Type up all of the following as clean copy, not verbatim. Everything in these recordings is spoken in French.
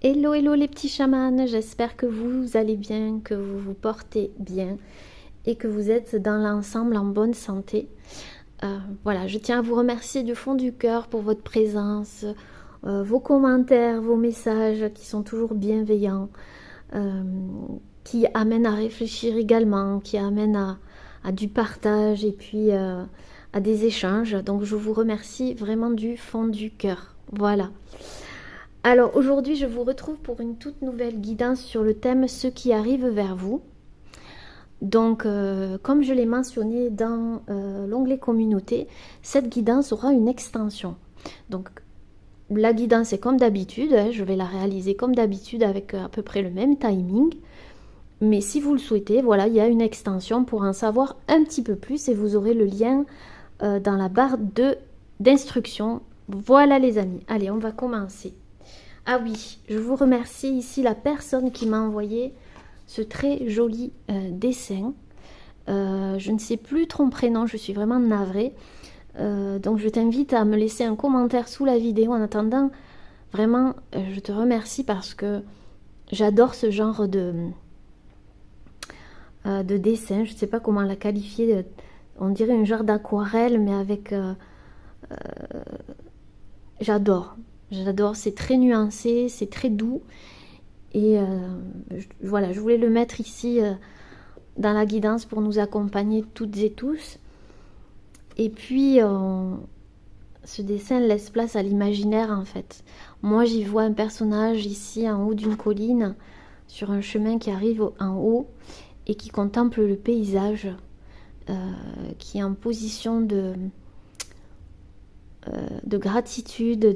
Hello, hello les petits chamans, j'espère que vous allez bien, que vous vous portez bien et que vous êtes dans l'ensemble en bonne santé. Voilà, je tiens à vous remercier du fond du cœur pour votre présence, vos commentaires, vos messages qui sont toujours bienveillants, qui amènent à réfléchir également, qui amènent à du partage et puis à des échanges. Donc je vous remercie vraiment du fond du cœur. Voilà. Alors aujourd'hui, je vous retrouve pour une toute nouvelle guidance sur le thème ce qui arrive vers vous. Donc, comme je l'ai mentionné dans l'onglet communauté, cette guidance aura une extension. Donc, la guidance est comme d'habitude, hein, je vais la réaliser comme d'habitude avec à peu près le même timing. Mais si vous le souhaitez, voilà, il y a une extension pour en savoir un petit peu plus et vous aurez le lien dans la barre d'instruction. Voilà les amis, allez, on va commencer. Ah oui, je vous remercie ici la personne qui m'a envoyé ce très joli dessin. Je ne sais plus ton prénom, je suis vraiment navrée. Donc je t'invite à me laisser un commentaire sous la vidéo. En attendant, vraiment, je te remercie parce que j'adore ce genre de dessin. Je ne sais pas comment la qualifier. On dirait un genre d'aquarelle, mais avec... j'adore. J'adore, c'est très nuancé, c'est très doux. Et voilà, je voulais le mettre ici dans la guidance pour nous accompagner toutes et tous. Et puis, ce dessin laisse place à l'imaginaire en fait. Moi, j'y vois un personnage ici en haut d'une colline, sur un chemin qui arrive en haut et qui contemple le paysage, qui est en position de gratitude,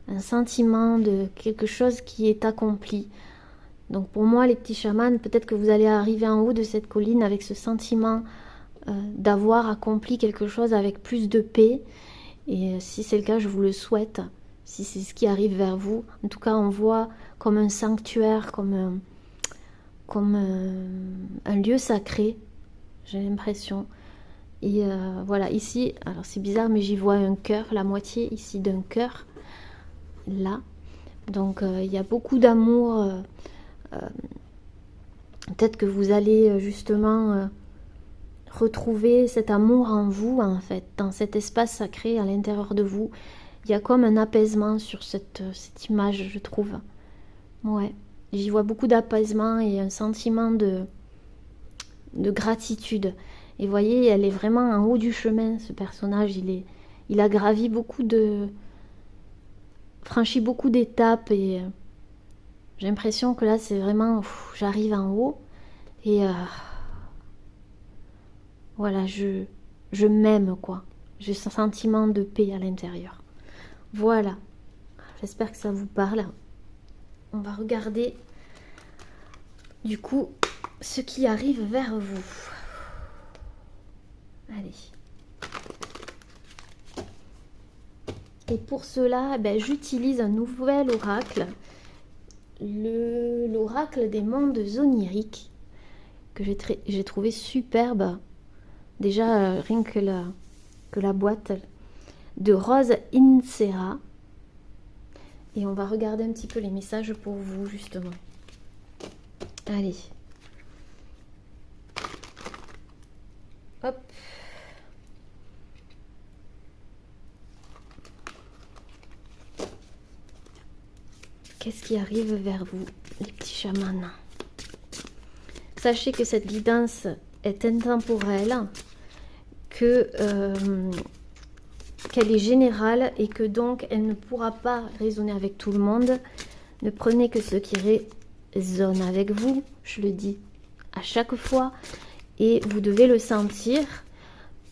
un sentiment de quelque chose qui est accompli. Donc pour moi, les petits chamans, peut-être que vous allez arriver en haut de cette colline avec ce sentiment d'avoir accompli quelque chose avec plus de paix. Et si c'est le cas, je vous le souhaite, si c'est ce qui arrive vers vous. En tout cas, on voit comme un sanctuaire, comme un lieu sacré, j'ai l'impression. Et voilà, ici, alors c'est bizarre, mais j'y vois un cœur, la moitié ici d'un cœur, là. Donc il y a beaucoup d'amour. Peut-être que vous allez justement retrouver cet amour en vous, en fait, dans cet espace sacré à l'intérieur de vous. Il y a comme un apaisement sur cette image, je trouve. Ouais, j'y vois beaucoup d'apaisement et un sentiment de gratitude. Et vous voyez, elle est vraiment en haut du chemin, ce personnage. Il a gravi franchi beaucoup d'étapes et j'ai l'impression que là, c'est vraiment, j'arrive en haut et voilà, je m'aime quoi. J'ai ce sentiment de paix à l'intérieur. Voilà, j'espère que ça vous parle. On va regarder du coup ce qui arrive vers vous. Allez. Et pour cela, j'utilise un nouvel oracle, l'oracle des mondes oniriques, que j'ai trouvé superbe. Déjà, rien que la boîte de Rose Insera. Et on va regarder un petit peu les messages pour vous, justement. Allez. Hop. Qu'est-ce qui arrive vers vous, les petits chamans? Sachez que cette guidance est intemporelle, qu'elle est générale et que donc elle ne pourra pas résonner avec tout le monde. Ne prenez que ce qui résonne avec vous, je le dis à chaque fois, et vous devez le sentir.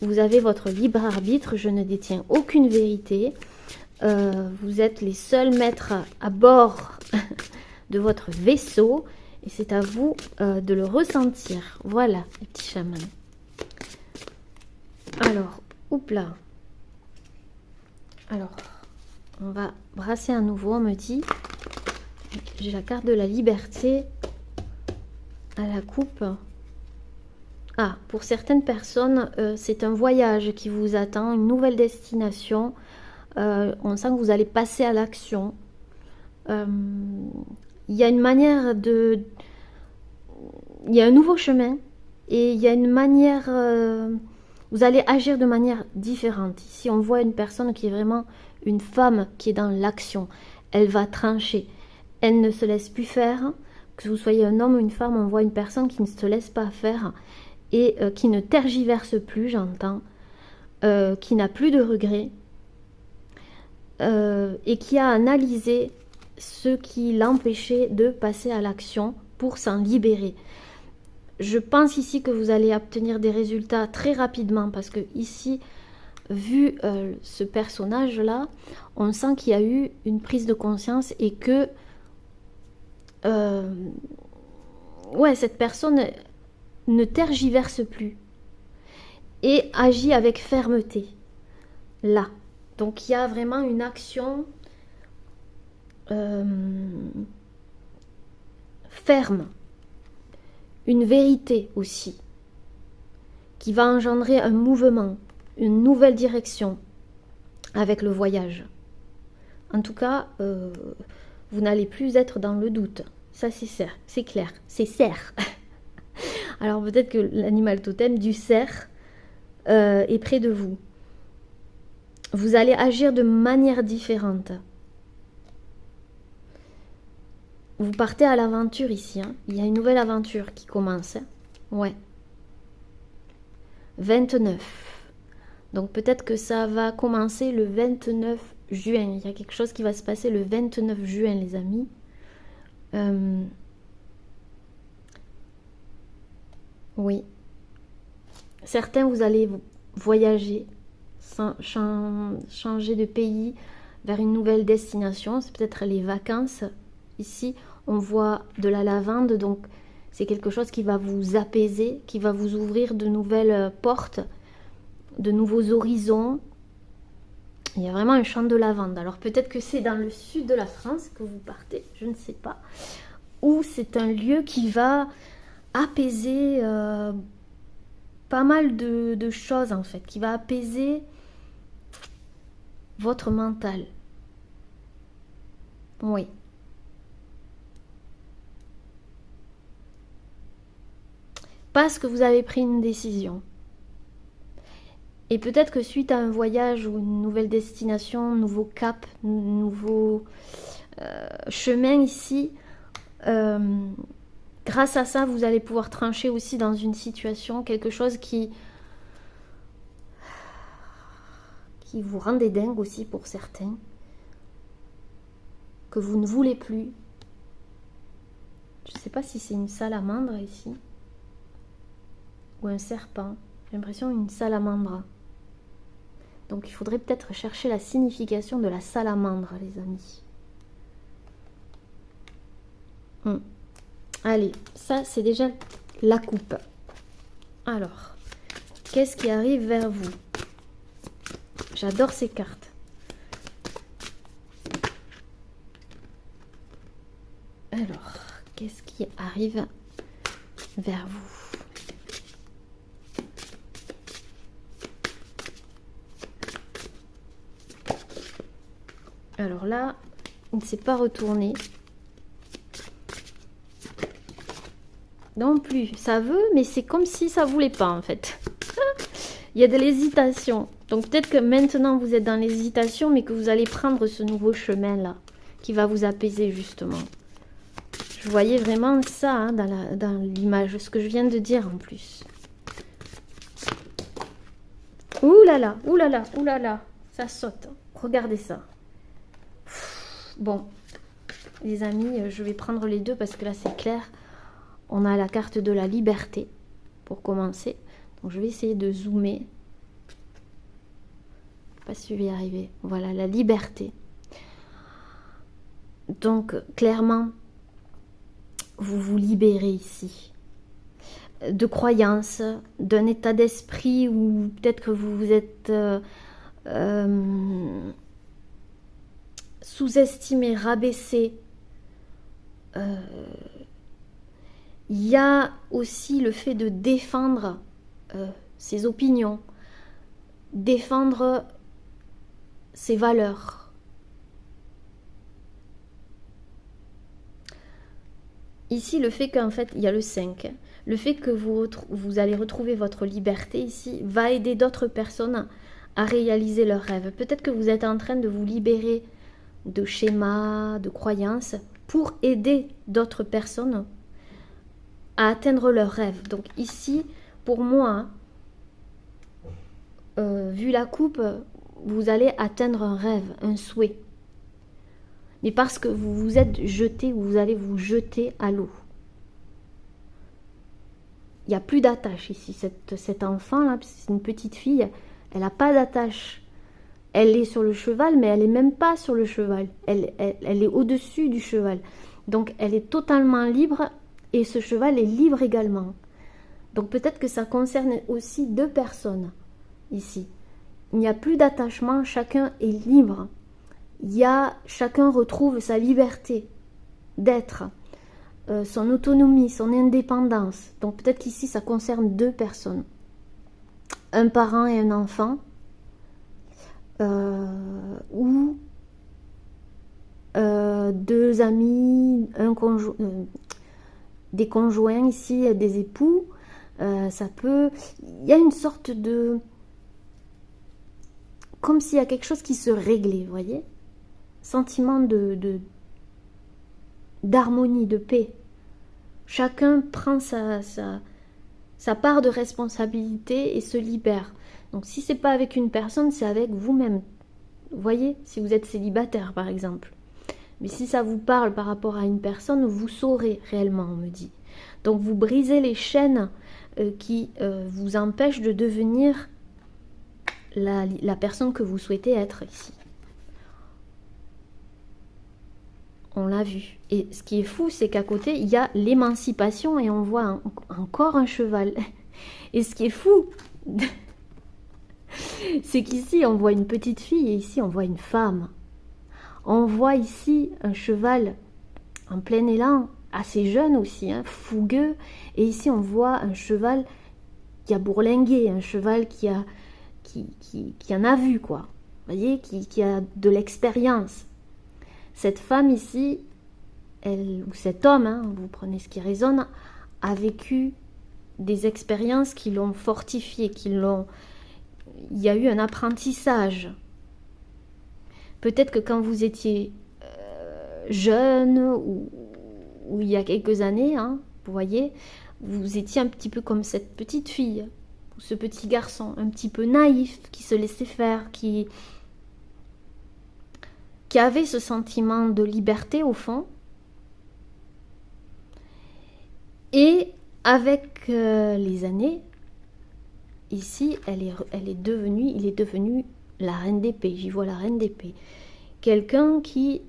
Vous avez votre libre arbitre, je ne détiens aucune vérité. Vous êtes les seuls maîtres à bord de votre vaisseau et c'est à vous de le ressentir. Voilà, les petits chamans. Alors, là. Alors, on va brasser à nouveau, on me dit. J'ai la carte de la liberté à la coupe. Ah, pour certaines personnes, c'est un voyage qui vous attend, une nouvelle destination. On sent que vous allez passer à l'action. Il y a une manière de... Il y a un nouveau chemin et il y a une manière... vous allez agir de manière différente. Ici, on voit une personne qui est vraiment une femme qui est dans l'action. Elle va trancher. Elle ne se laisse plus faire. Que vous soyez un homme ou une femme, on voit une personne qui ne se laisse pas faire et qui ne tergiverse plus, j'entends, qui n'a plus de regrets et qui a analysé ce qui l'empêchait de passer à l'action pour s'en libérer. Je pense ici que vous allez obtenir des résultats très rapidement parce que ici, vu ce personnage-là, on sent qu'il y a eu une prise de conscience et que ouais, cette personne ne tergiverse plus et agit avec fermeté. Là. Donc il y a vraiment une action ferme. Une vérité aussi, qui va engendrer un mouvement, une nouvelle direction avec le voyage. En tout cas, vous n'allez plus être dans le doute. Ça, c'est clair, c'est cerf. Alors peut-être que l'animal totem du cerf est près de vous. Vous allez agir de manière différente. Vous partez à l'aventure ici. Hein. Il y a une nouvelle aventure qui commence. Hein. Ouais. 29. Donc peut-être que ça va commencer le 29 juin. Il y a quelque chose qui va se passer le 29 juin, les amis. Oui. Certains, vous allez voyager, changer de pays vers une nouvelle destination. C'est peut-être les vacances. Ici, on voit de la lavande, donc c'est quelque chose qui va vous apaiser, qui va vous ouvrir de nouvelles portes, de nouveaux horizons. Il y a vraiment un champ de lavande. Alors peut-être que c'est dans le sud de la France que vous partez, je ne sais pas. Ou c'est un lieu qui va apaiser pas mal de choses en fait, qui va apaiser votre mental. Oui. Parce que vous avez pris une décision. Et peut-être que suite à un voyage ou une nouvelle destination, nouveau cap, nouveau chemin ici, grâce à ça, vous allez pouvoir trancher aussi dans une situation, quelque chose qui vous rend des dingues aussi pour certains, que vous ne voulez plus. Je ne sais pas si c'est une salamandre ici. Ou un serpent. J'ai l'impression une salamandre. Donc il faudrait peut-être chercher la signification de la salamandre, les amis. Allez, ça c'est déjà la coupe. Alors, qu'est-ce qui arrive vers vous? J'adore ces cartes. Alors, qu'est-ce qui arrive vers vous? Alors là, il ne s'est pas retourné. Non plus, ça veut, mais c'est comme si ça voulait pas en fait. Il y a de l'hésitation. Donc peut-être que maintenant vous êtes dans l'hésitation, mais que vous allez prendre ce nouveau chemin là, qui va vous apaiser justement. Je voyais vraiment ça hein, dans l'image, ce que je viens de dire en plus. Ouh là là, ouh là là, ouh là là, ça saute. Regardez ça. Bon, les amis, je vais prendre les deux parce que là c'est clair. On a la carte de la liberté pour commencer. Donc je vais essayer de zoomer. Pas si je vais y arriver. Voilà, la liberté. Donc clairement, vous vous libérez ici de croyances, d'un état d'esprit où peut-être que vous vous êtes sous-estimé, rabaissé. Il y a aussi le fait de défendre ses opinions, défendre ses valeurs. ici, le fait qu'en fait, il y a le 5, le fait que vous allez retrouver votre liberté ici, va aider d'autres personnes à réaliser leurs rêves. Peut-être que vous êtes en train de vous libérer de schémas, de croyances, pour aider d'autres personnes à atteindre leurs rêves. Donc ici, pour moi, vu la coupe, vous allez atteindre un rêve, un souhait. Mais parce que vous vous êtes jeté, vous allez vous jeter à l'eau. Il n'y a plus d'attache ici. Cet enfant-là, c'est une petite fille, elle n'a pas d'attache. Elle est sur le cheval, mais elle n'est même pas sur le cheval. Elle est au-dessus du cheval. Donc elle est totalement libre et ce cheval est libre également. Donc peut-être que ça concerne aussi deux personnes ici. Il n'y a plus d'attachement, chacun est libre. Chacun retrouve sa liberté d'être, son autonomie, son indépendance. Donc peut-être qu'ici ça concerne deux personnes. Un parent et un enfant. Ou deux amis, des conjoints ici, des époux. Ça peut... Il y a une sorte de... Comme s'il y a quelque chose qui se réglait, vous voyez? Sentiment d'harmonie, de paix. Chacun prend sa part de responsabilité et se libère. Donc si c'est pas avec une personne, c'est avec vous-même. Vous voyez, si vous êtes célibataire par exemple. Mais si ça vous parle par rapport à une personne, vous saurez réellement, on me dit. Donc vous brisez les chaînes qui vous empêchent de devenir la personne que vous souhaitez être ici. On l'a vu. Et ce qui est fou, c'est qu'à côté, il y a l'émancipation et on voit encore un cheval. Et ce qui est fou, c'est qu'ici, on voit une petite fille et ici, on voit une femme. On voit ici un cheval en plein élan, assez jeune aussi, hein, fougueux. Et ici, on voit un cheval qui a bourlingué, un cheval qui en a vu, quoi. Vous voyez, qui a de l'expérience. Cette femme ici, ou cet homme, hein, vous prenez ce qui résonne, a vécu des expériences qui l'ont fortifié, il y a eu un apprentissage. Peut-être que quand vous étiez jeune ou il y a quelques années, hein, vous voyez, vous étiez un petit peu comme cette petite fille, ou ce petit garçon, un petit peu naïf, qui se laissait faire, qui avait ce sentiment de liberté au fond. Et avec les années, ici, il est devenu la reine d'épée. J'y vois la reine d'épée. Quelqu'un qui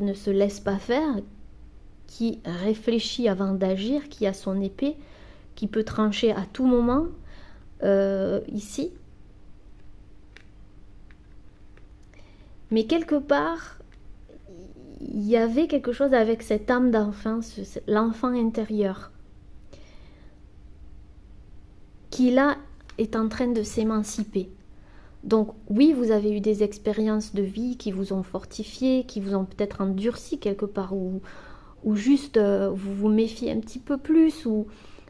ne se laisse pas faire, qui réfléchit avant d'agir, qui a son épée, qui peut trancher à tout moment, ici. Mais quelque part, il y avait quelque chose avec cette âme d'enfant, l'enfant intérieur, qui là est en train de s'émanciper. Donc oui, vous avez eu des expériences de vie qui vous ont fortifié, qui vous ont peut-être endurci quelque part, ou juste vous vous méfiez un petit peu plus, ou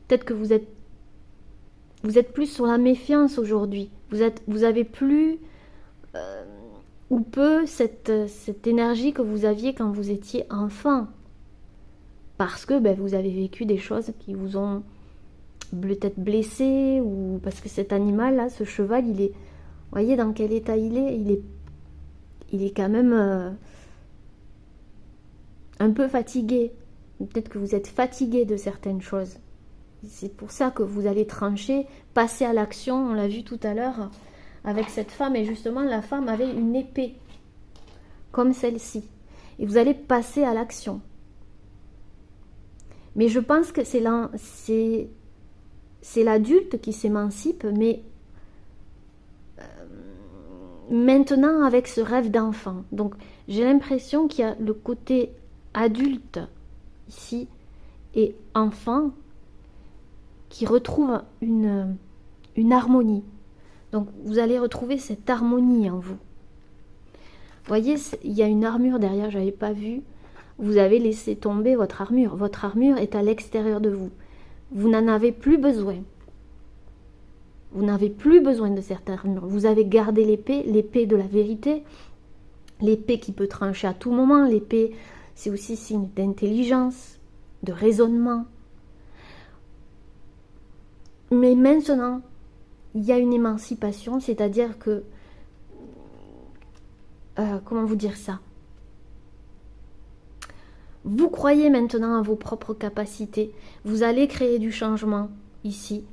peut-être que vous êtes plus sur la méfiance aujourd'hui. Vous avez plus... ou peu cette énergie que vous aviez quand vous étiez enfant. Parce que vous avez vécu des choses qui vous ont peut-être blessé, ou parce que cet animal-là, ce cheval, il est... Vous voyez dans quel état il est quand même un peu fatigué. Peut-être que vous êtes fatigué de certaines choses. C'est pour ça que vous allez trancher, passer à l'action, on l'a vu tout à l'heure, avec cette femme, et justement la femme avait une épée comme celle-ci, et vous allez passer à l'action. Mais je pense que c'est l'adulte qui s'émancipe, mais maintenant avec ce rêve d'enfant. Donc j'ai l'impression qu'il y a le côté adulte ici et enfant qui retrouve une harmonie. Donc vous allez retrouver cette harmonie en vous. Vous voyez, il y a une armure derrière, je n'avais pas vu. vous avez laissé tomber votre armure. Votre armure est à l'extérieur de vous. Vous n'en avez plus besoin. Vous n'avez plus besoin de cette armure. Vous avez gardé l'épée de la vérité, l'épée qui peut trancher à tout moment. L'épée, c'est aussi signe d'intelligence, de raisonnement. Mais maintenant, il y a une émancipation, c'est-à-dire que... comment vous dire ça? Vous croyez maintenant à vos propres capacités. Vous allez créer du changement ici.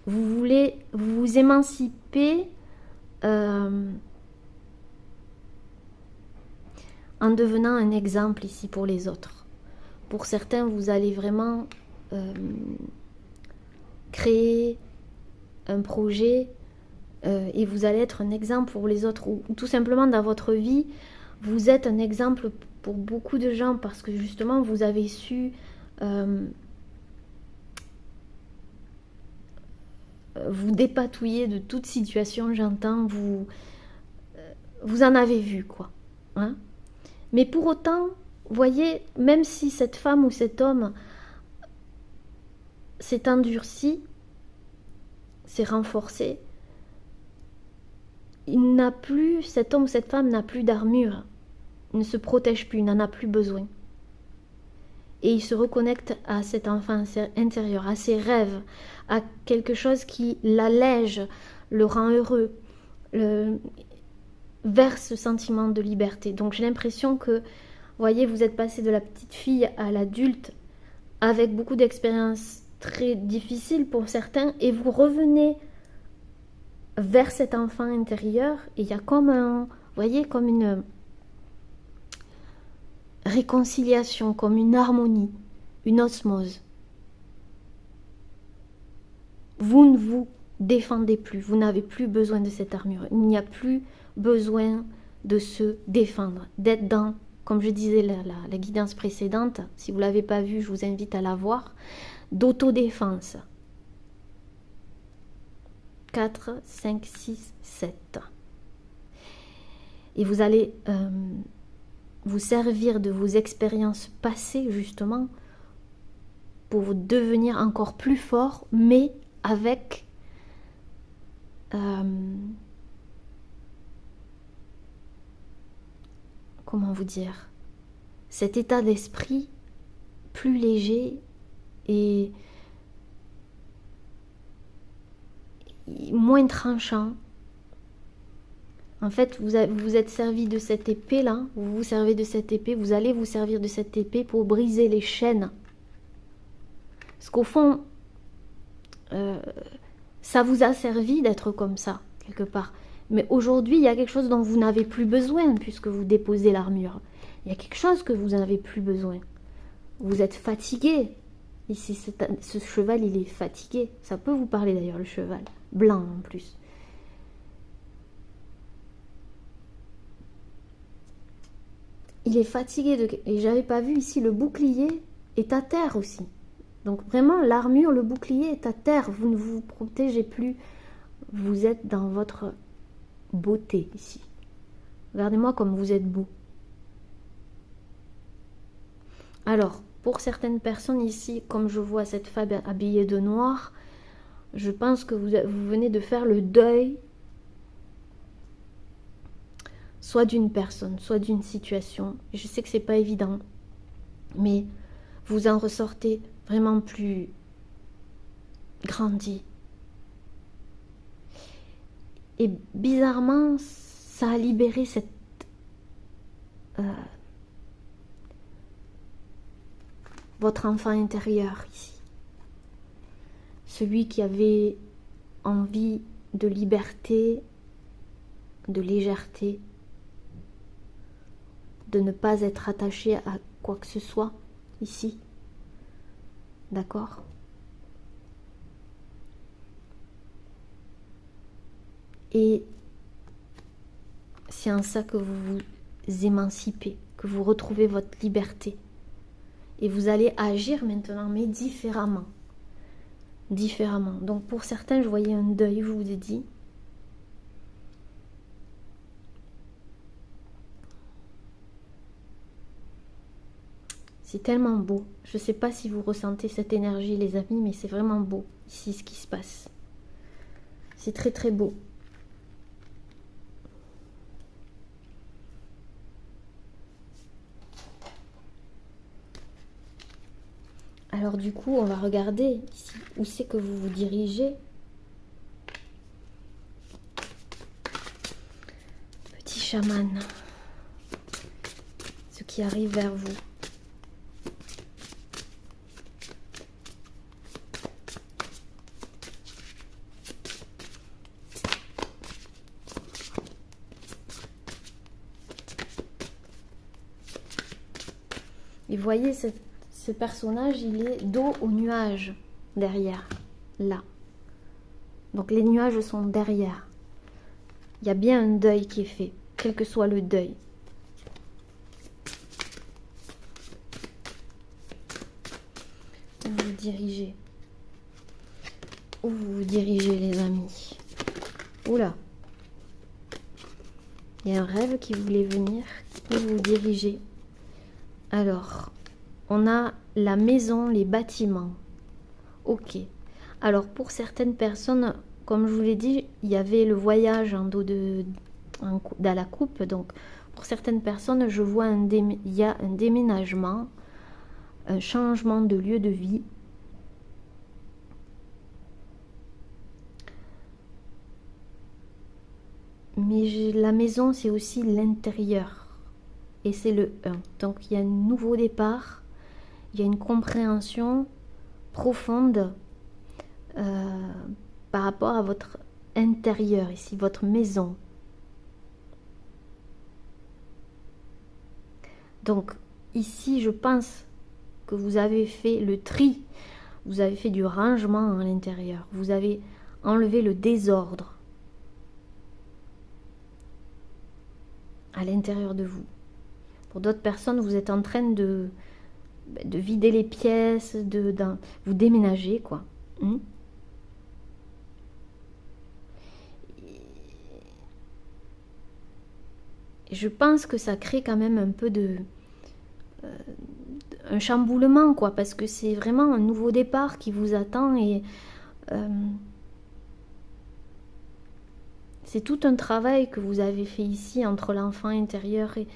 Vous voulez vous émanciper en devenant un exemple ici pour les autres. Pour certains, vous allez vraiment créer un projet et vous allez être un exemple pour les autres. Ou tout simplement dans votre vie, vous êtes un exemple pour beaucoup de gens parce que justement, vous avez su... vous dépatouiller de toute situation, j'entends, vous en avez vu, quoi. Hein? Mais pour autant, voyez, même si cette femme ou cet homme s'est endurci, s'est renforcé, il n'a plus, cet homme ou cette femme n'a plus d'armure, il ne se protège plus, il n'en a plus besoin. Et il se reconnecte à cet enfant intérieur, à ses rêves, à quelque chose qui l'allège, le rend heureux, vers ce sentiment de liberté. Donc j'ai l'impression que, voyez, vous êtes passé de la petite fille à l'adulte avec beaucoup d'expériences très difficiles pour certains et vous revenez vers cet enfant intérieur et il y a comme un, voyez, comme une réconciliation, comme une harmonie, une osmose. Vous ne vous défendez plus, vous n'avez plus besoin de cette armure, il n'y a plus besoin de se défendre, d'être dans, comme je disais la guidance précédente, si vous ne l'avez pas vue, je vous invite à la voir, d'autodéfense. 4, 5, 6, 7. Et vous allez vous servir de vos expériences passées, justement, pour devenir encore plus fort, mais avec comment vous dire, cet état d'esprit plus léger et moins tranchant. En fait, vous vous êtes servi de cette épée-là, vous vous servez de cette épée, vous allez vous servir de cette épée pour briser les chaînes. Parce qu'au fond, ça vous a servi d'être comme ça, quelque part. Mais aujourd'hui, il y a quelque chose dont vous n'avez plus besoin, puisque vous déposez l'armure. Il y a quelque chose que vous n'avez plus besoin. Vous êtes fatigué. Ici, ce cheval, il est fatigué. Ça peut vous parler d'ailleurs, le cheval. Blanc en plus. Il est fatigué. Et j'avais pas vu ici, le bouclier est à terre aussi. Donc vraiment, l'armure, le bouclier est à terre. Vous ne vous protégez plus. Vous êtes dans votre beauté ici. Regardez-moi comme vous êtes beau. Alors, pour certaines personnes ici, comme je vois cette femme habillée de noir, je pense que vous venez de faire le deuil soit d'une personne, soit d'une situation. Et je sais que c'est pas évident, mais vous en ressortez vraiment plus grandi. Et bizarrement, ça a libéré cette votre enfant intérieur ici. Celui qui avait envie de liberté, de légèreté, de ne pas être attaché à quoi que ce soit ici. D'accord ? Et c'est en ça que vous vous émancipez, que vous retrouvez votre liberté. Et vous allez agir maintenant, mais différemment. Différemment. Donc pour certains, je voyais un deuil, je vous ai dit. C'est tellement beau. Je ne sais pas si vous ressentez cette énergie, les amis, mais c'est vraiment beau ici ce qui se passe. C'est très très beau. Alors du coup, on va regarder ici où c'est que vous vous dirigez. Petit chaman, ce qui arrive vers vous. Et voyez, ce personnage, il est dos aux nuages, derrière, là. Donc les nuages sont derrière. Il y a bien un deuil qui est fait, quel que soit le deuil. Où vous vous dirigez? Où vous vous dirigez, les amis? Oula! Il y a un rêve qui voulait venir. Où vous vous dirigez? Alors, on a la maison, les bâtiments. Ok. Alors, pour certaines personnes, comme je vous l'ai dit, il y avait le voyage en dos dans la coupe. Donc, pour certaines personnes, je vois il y a un déménagement, un changement de lieu de vie. Mais la maison, c'est aussi l'intérieur. Et c'est le 1. Donc, il y a un nouveau départ. Il y a une compréhension profonde par rapport à votre intérieur, ici, votre maison. Donc, ici, je pense que vous avez fait le tri. Vous avez fait du rangement à l'intérieur. Vous avez enlevé le désordre à l'intérieur de vous. Pour d'autres personnes, vous êtes en train de vider les pièces, vous déménager, quoi. Et je pense que ça crée quand même un peu un chamboulement, quoi, parce que c'est vraiment un nouveau départ qui vous attend et c'est tout un travail que vous avez fait ici entre l'enfant intérieur et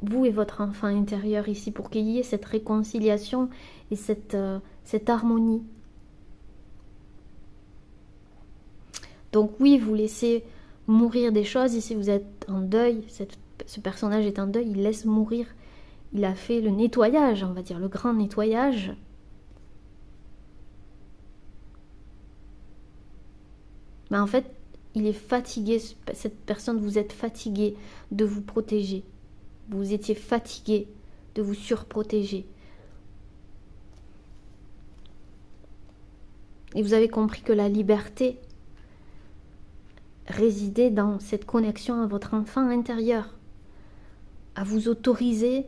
vous et votre enfant intérieur ici pour qu'il y ait cette réconciliation et cette harmonie. Donc oui, vous laissez mourir des choses. Ici, vous êtes en deuil. Ce personnage est en deuil. Il laisse mourir. Il a fait le nettoyage, on va dire, le grand nettoyage. Mais en fait, il est fatigué. Cette personne, vous êtes fatigué de vous protéger. Vous étiez fatigué de vous surprotéger. Et vous avez compris que la liberté résidait dans cette connexion à votre enfant intérieur, à vous autoriser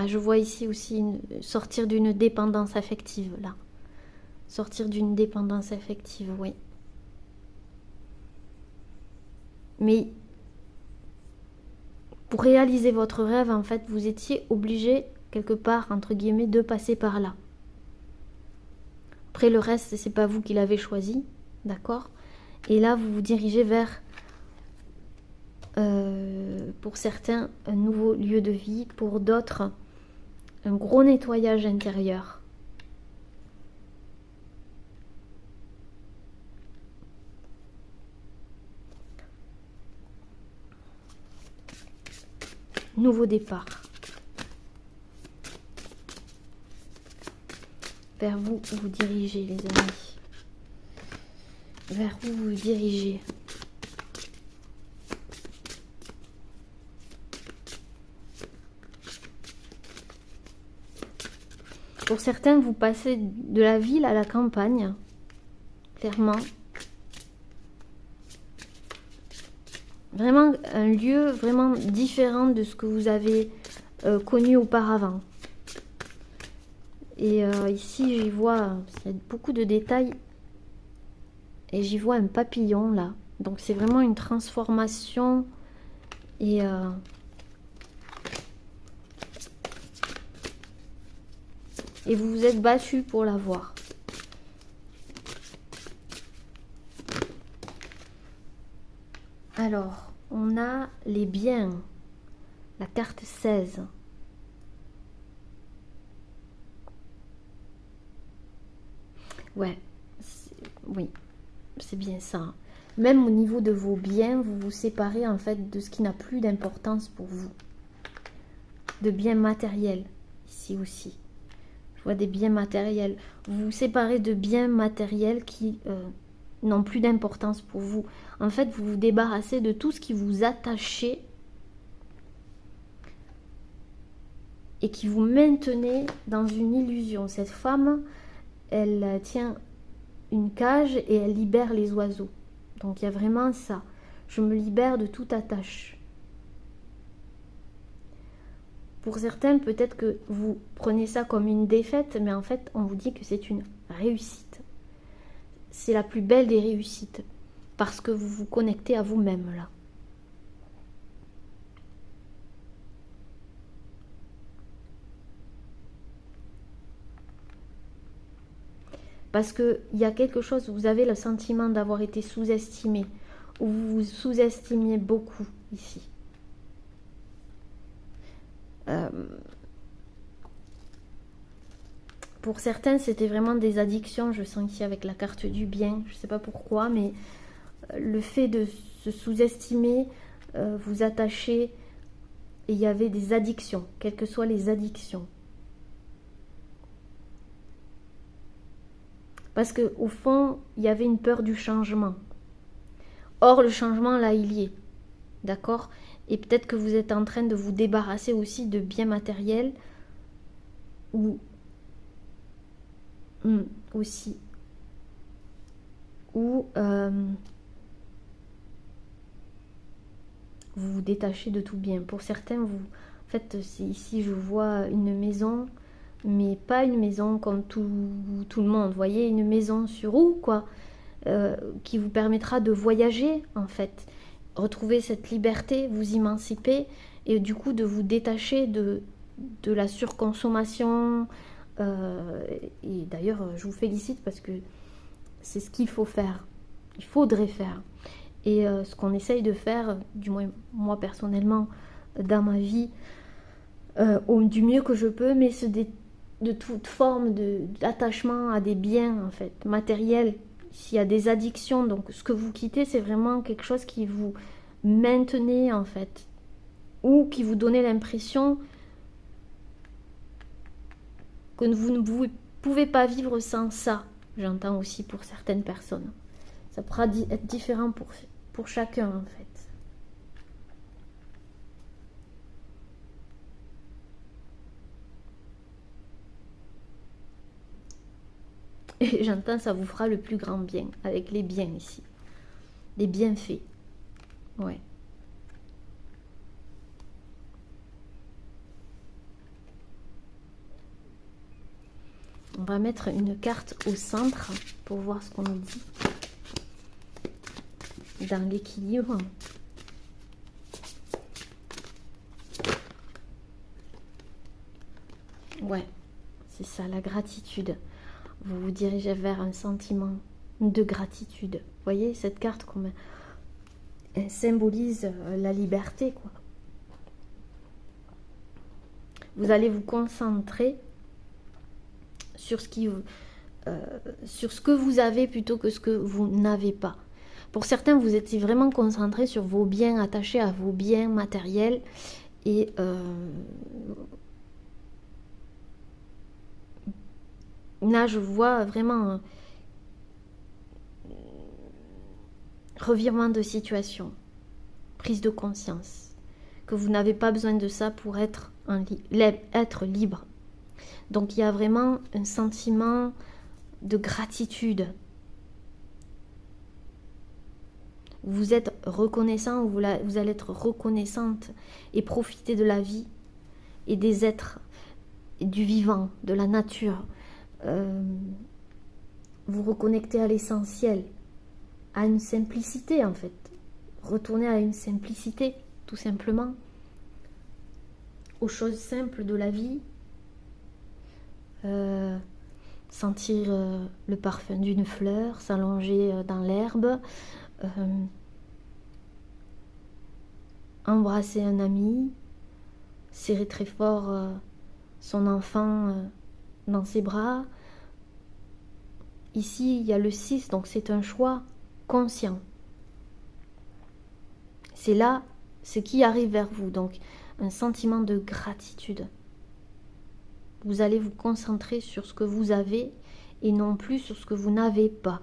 je vois ici aussi sortir d'une dépendance affective, là. Sortir d'une dépendance affective, oui. Mais pour réaliser votre rêve, en fait, vous étiez obligé, quelque part, entre guillemets, de passer par là. Après, le reste, c'est pas vous qui l'avez choisi, d'accord? Et là, vous vous dirigez vers, pour certains, un nouveau lieu de vie, pour d'autres, un gros nettoyage intérieur. Nouveau départ. Vers vous vous dirigez, les amis. Vers où vous vous dirigez. Pour certains, vous passez de la ville à la campagne, clairement. Vraiment un lieu vraiment différent de ce que vous avez connu auparavant. Et ici, j'y vois beaucoup de détails. Et j'y vois un papillon là. Donc c'est vraiment une transformation et vous vous êtes battu pour l'avoir. Alors, on a les biens, la carte 16. Ouais, oui, c'est bien ça. Même au niveau de vos biens, vous vous séparez en fait de ce qui n'a plus d'importance pour vous. De biens matériels, ici aussi. Je vois des biens matériels. Vous vous séparez de biens matériels qui n'ont plus d'importance pour vous. En fait, vous vous débarrassez de tout ce qui vous attachait et qui vous maintenait dans une illusion. Cette femme, elle tient une cage et elle libère les oiseaux. Donc il y a vraiment ça. Je me libère de toute attache. Pour certains, peut-être que vous prenez ça comme une défaite, mais en fait, on vous dit que c'est une réussite. C'est la plus belle des réussites, parce que vous vous connectez à vous-même là. Parce qu'il y a quelque chose, vous avez le sentiment d'avoir été sous-estimé, ou vous vous sous-estimiez beaucoup ici. Pour certains, c'était vraiment des addictions, je sens ici avec la carte du bien, je ne sais pas pourquoi, mais le fait de se sous-estimer, vous attacher, et il y avait des addictions, quelles que soient les addictions. Parce qu'au fond, il y avait une peur du changement. Or, le changement, là, il y est. D'accord? Et peut-être que vous êtes en train de vous débarrasser aussi de biens matériels ou aussi. Ou vous vous détachez de tout bien. Pour certains, vous... En fait, ici, je vois une maison... mais pas une maison comme tout le monde, vous voyez, une maison sur roue, quoi, qui vous permettra de voyager, en fait, retrouver cette liberté, vous émanciper, et du coup de vous détacher de la surconsommation, et d'ailleurs, je vous félicite parce que c'est ce qu'il faut faire, il faudrait faire, et ce qu'on essaye de faire, du moins moi personnellement, dans ma vie, du mieux que je peux, mais de toute forme d'attachement à des biens en fait matériels, s'il y a des addictions, donc ce que vous quittez, c'est vraiment quelque chose qui vous maintenait en fait, ou qui vous donnait l'impression que vous ne pouvez pas vivre sans ça. J'entends aussi pour certaines personnes, ça pourra être différent pour chacun en fait. Et j'entends, ça vous fera le plus grand bien, avec les biens ici. Les bienfaits. Ouais. On va mettre une carte au centre pour voir ce qu'on nous dit. Dans l'équilibre. Ouais, c'est ça, la gratitude. Vous vous dirigez vers un sentiment de gratitude. Vous voyez, cette carte, comme elle symbolise la liberté, quoi. Vous allez vous concentrer sur ce que vous avez plutôt que ce que vous n'avez pas. Pour certains, vous étiez vraiment concentré sur vos biens, attachés à vos biens matériels, et là, je vois vraiment un revirement de situation, prise de conscience, que vous n'avez pas besoin de ça pour être libre. Donc, il y a vraiment un sentiment de gratitude. Vous êtes reconnaissant, vous allez être reconnaissante et profiter de la vie et des êtres, et du vivant, de la nature. Vous reconnecter à l'essentiel, à une simplicité en fait. Retourner à une simplicité, tout simplement, aux choses simples de la vie. Sentir le parfum d'une fleur, s'allonger dans l'herbe, embrasser un ami, serrer très fort son enfant dans ses bras. Ici, il y a le 6, donc c'est un choix conscient. C'est là ce qui arrive vers vous, donc un sentiment de gratitude. Vous allez vous concentrer sur ce que vous avez et non plus sur ce que vous n'avez pas.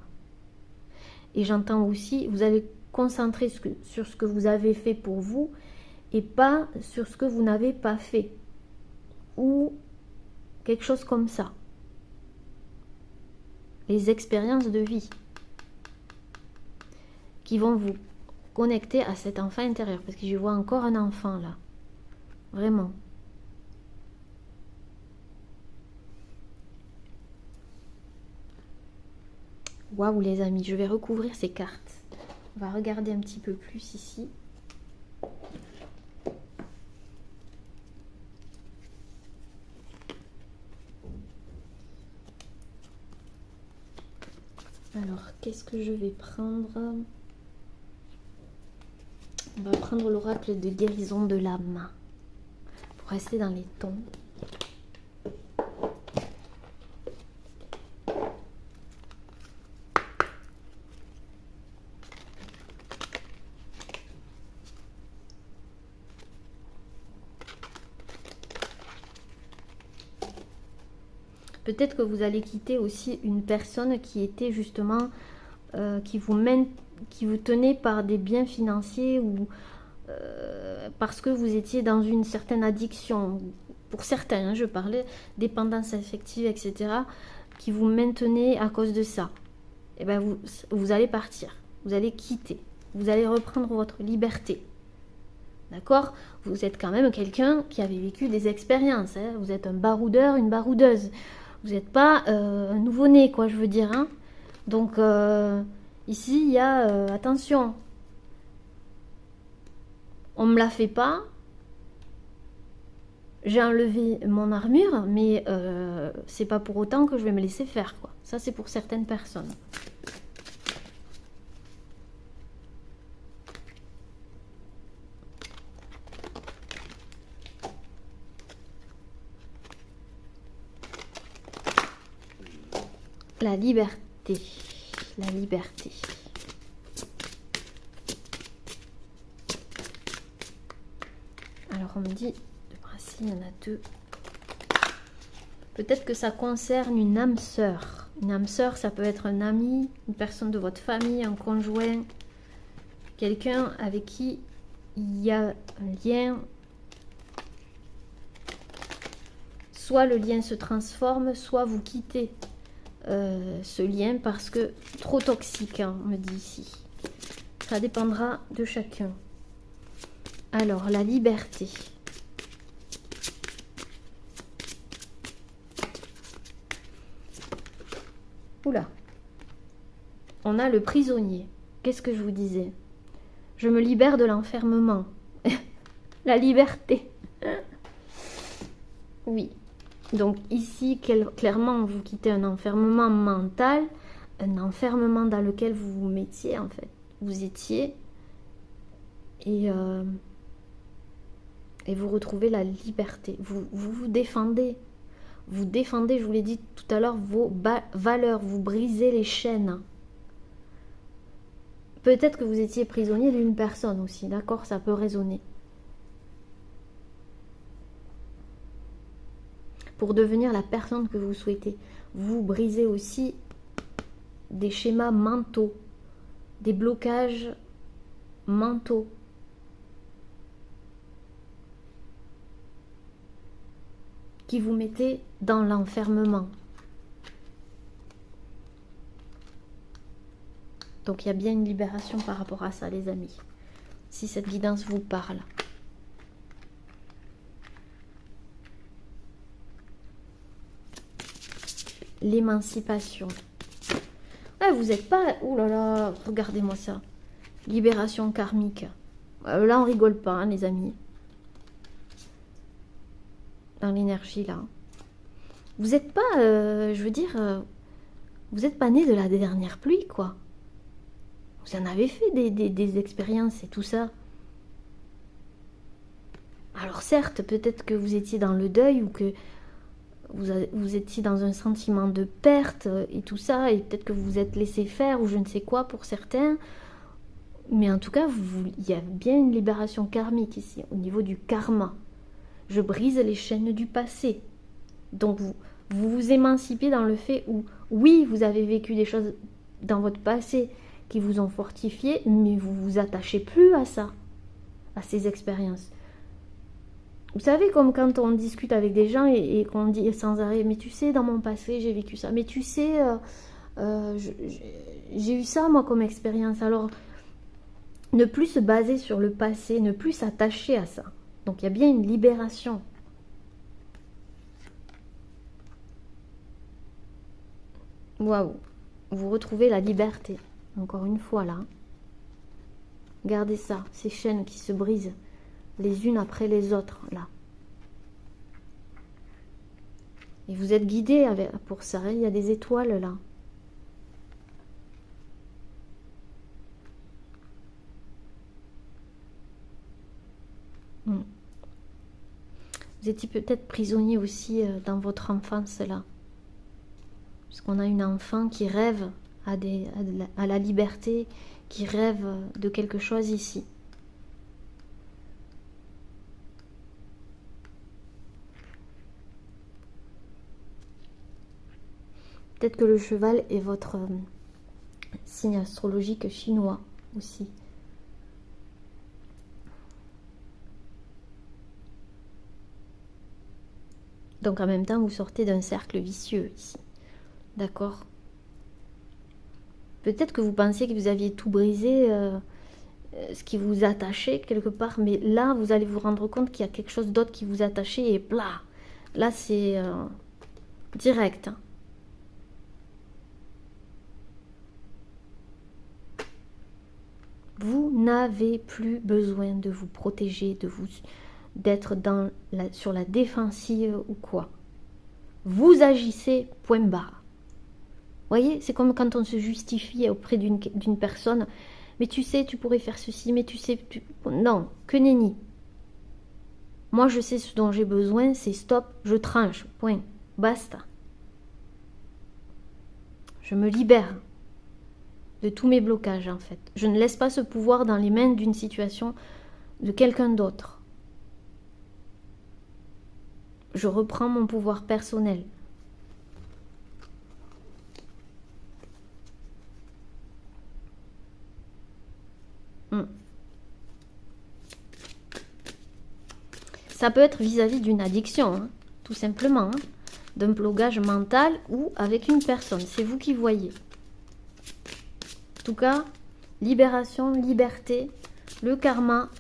Et j'entends aussi, vous allez concentrer sur ce que vous avez fait pour vous et pas sur ce que vous n'avez pas fait. Ou quelque chose comme ça. Les expériences de vie qui vont vous connecter à cet enfant intérieur. Parce que je vois encore un enfant là. Vraiment. Waouh les amis, je vais recouvrir ces cartes. On va regarder un petit peu plus ici. Alors, qu'est-ce que je vais prendre? On va prendre l'oracle de guérison de l'âme. Pour rester dans les tons. Peut-être que vous allez quitter aussi une personne qui était justement, qui vous tenait par des biens financiers ou parce que vous étiez dans une certaine addiction. Pour certains, hein, je parlais dépendance affective, etc., qui vous maintenait à cause de ça. Et ben vous allez partir, vous allez quitter, vous allez reprendre votre liberté. D'accord? Vous êtes quand même quelqu'un qui avait vécu des expériences. Hein. Vous êtes un baroudeur, une baroudeuse. Vous n'êtes pas un nouveau-né, quoi, je veux dire. Hein. Donc, ici, il y a... attention. On ne me la fait pas. J'ai enlevé mon armure, mais c'est pas pour autant que je vais me laisser faire, quoi. Ça, c'est pour certaines personnes. La liberté. La liberté. Alors, on me dit, de principe, il y en a deux. Peut-être que ça concerne une âme sœur. Une âme sœur, ça peut être un ami, une personne de votre famille, un conjoint, quelqu'un avec qui il y a un lien. Soit le lien se transforme, soit vous quittez ce lien parce que trop toxique, hein, on me dit ici. Ça dépendra de chacun. Alors, la liberté. Oula. On a le prisonnier. Qu'est-ce que je vous disais? Je me libère de l'enfermement. La liberté. Oui. Donc ici, clairement, vous quittez un enfermement mental, un enfermement dans lequel vous vous mettiez, en fait. Vous étiez. Et vous retrouvez la liberté. Vous défendez. Vous défendez, je vous l'ai dit tout à l'heure, vos valeurs. Vous brisez les chaînes. Peut-être que vous étiez prisonnier d'une personne aussi, d'accord? Ça peut résonner. Pour devenir la personne que vous souhaitez. Vous brisez aussi des schémas mentaux, des blocages mentaux. Qui vous mettez dans l'enfermement. Donc il y a bien une libération par rapport à ça, les amis. Si cette guidance vous parle. L'émancipation. Ouais, vous n'êtes pas... Ouh là là, regardez-moi ça. Libération karmique. Là, on rigole pas, hein, les amis. Dans l'énergie, là. Vous n'êtes pas, je veux dire, vous n'êtes pas né de la dernière pluie, quoi. Vous en avez fait des expériences et tout ça. Alors certes, peut-être que vous étiez dans le deuil ou que vous étiez dans un sentiment de perte et tout ça, et peut-être que vous vous êtes laissé faire ou je ne sais quoi pour certains. Mais en tout cas, il y a bien une libération karmique ici, au niveau du karma. Je brise les chaînes du passé. Donc vous vous émancipez dans le fait où, oui, vous avez vécu des choses dans votre passé qui vous ont fortifié, mais vous vous attachez plus à ça, à ces expériences. Vous savez, comme quand on discute avec des gens et qu'on dit sans arrêt, mais tu sais, dans mon passé, j'ai vécu ça. Mais tu sais, j'ai eu ça, moi, comme expérience. Alors, ne plus se baser sur le passé, ne plus s'attacher à ça. Donc, il y a bien une libération. Waouh. Vous retrouvez la liberté. Encore une fois, là. Regardez ça, ces chaînes qui se brisent les unes après les autres, là. Et vous êtes guidé pour ça, hein, il y a des étoiles, là. Vous étiez peut-être prisonnier aussi dans votre enfance, là. Parce qu'on a une enfant qui rêve à la liberté, qui rêve de quelque chose ici. Peut-être que le cheval est votre signe astrologique chinois aussi. Donc en même temps, vous sortez d'un cercle vicieux ici. D'accord? Peut-être que vous pensiez que vous aviez tout brisé, ce qui vous attachait quelque part, mais là, vous allez vous rendre compte qu'il y a quelque chose d'autre qui vous attachait et blah! Là, c'est direct. Hein. Vous n'avez plus besoin de vous protéger, d'être sur la défensive ou quoi. Vous agissez, point barre. Vous voyez, c'est comme quand on se justifie auprès d'une personne. Mais tu sais, tu pourrais faire ceci, mais tu sais... Non, que nenni. Moi, je sais ce dont j'ai besoin, c'est stop, je tranche, point, basta. Je me libère de tous mes blocages, en fait. Je ne laisse pas ce pouvoir dans les mains d'une situation de quelqu'un d'autre. Je reprends mon pouvoir personnel. Ça peut être vis-à-vis d'une addiction, hein, tout simplement, hein, d'un blocage mental ou avec une personne. C'est vous qui voyez. En tout cas, libération, liberté, le karma,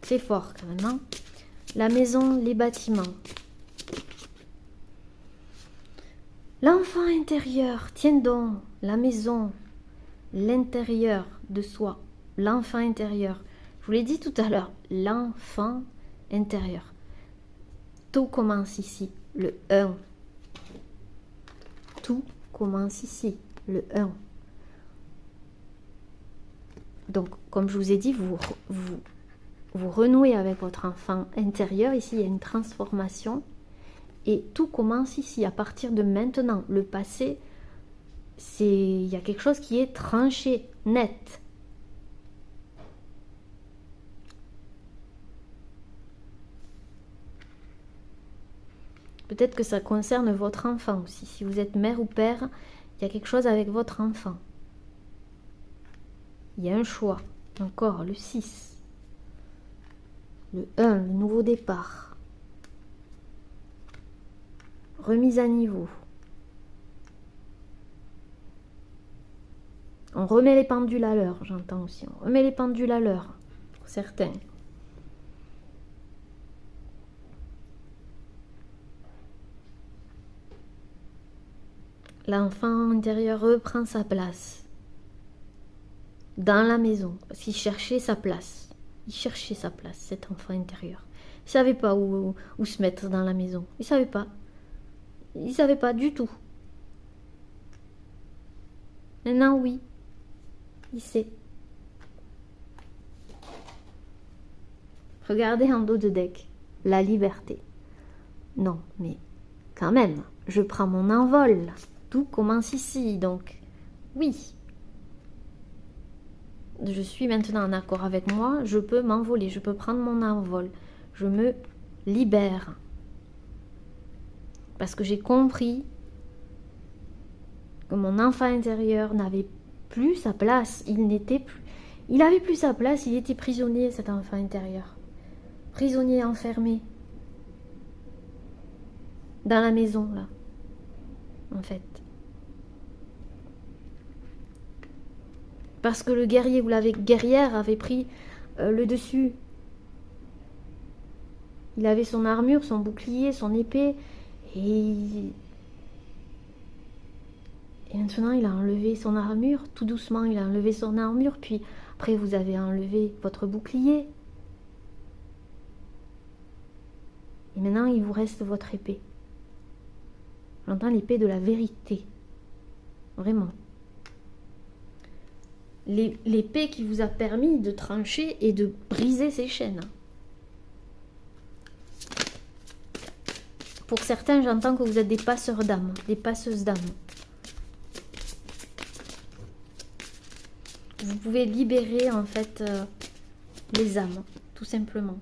c'est fort quand même. Hein. La maison, les bâtiments. L'enfant intérieur, tiens donc, la maison, l'intérieur de soi, l'enfant intérieur. Je vous l'ai dit tout à l'heure, l'enfant intérieur. Tout commence ici, le 1. Tout commence ici, le 1. Donc, comme je vous ai dit, vous renouez avec votre enfant intérieur. Ici, il y a une transformation. Et tout commence ici, à partir de maintenant. Le passé, il y a quelque chose qui est tranché, net. Peut-être que ça concerne votre enfant aussi. Si vous êtes mère ou père, il y a quelque chose avec votre enfant. Il y a un choix. Encore le 6. Le 1, le nouveau départ. Remise à niveau. On remet les pendules à l'heure, j'entends aussi. On remet les pendules à l'heure, pour certains. L'enfant intérieur reprend sa place dans la maison, parce qu'il cherchait sa place. Il cherchait sa place, cet enfant intérieur. Il savait pas où se mettre dans la maison. Il savait pas. Il savait pas du tout. Maintenant, oui. Il sait. Regardez en dos de deck. La liberté. Non, mais quand même, je prends mon envol. Tout commence ici, donc oui. Je suis maintenant en accord avec moi, je peux m'envoler, je peux prendre mon envol. Je me libère. Parce que j'ai compris que mon enfant intérieur n'avait plus sa place. Il avait plus sa place, il était prisonnier, cet enfant intérieur. Prisonnier enfermé. Dans la maison, là. En fait. Parce que le guerrier ou la guerrière avait pris le dessus. Il avait son armure, son bouclier, son épée. Et maintenant, il a enlevé son armure. Tout doucement, il a enlevé son armure. Puis après, vous avez enlevé votre bouclier. Et maintenant, il vous reste votre épée. J'entends l'épée de la vérité. Vraiment. L'épée qui vous a permis de trancher et de briser ces chaînes. Pour certains, j'entends que vous êtes des passeurs d'âme, des passeuses d'âme. Vous pouvez libérer en fait les âmes, tout simplement.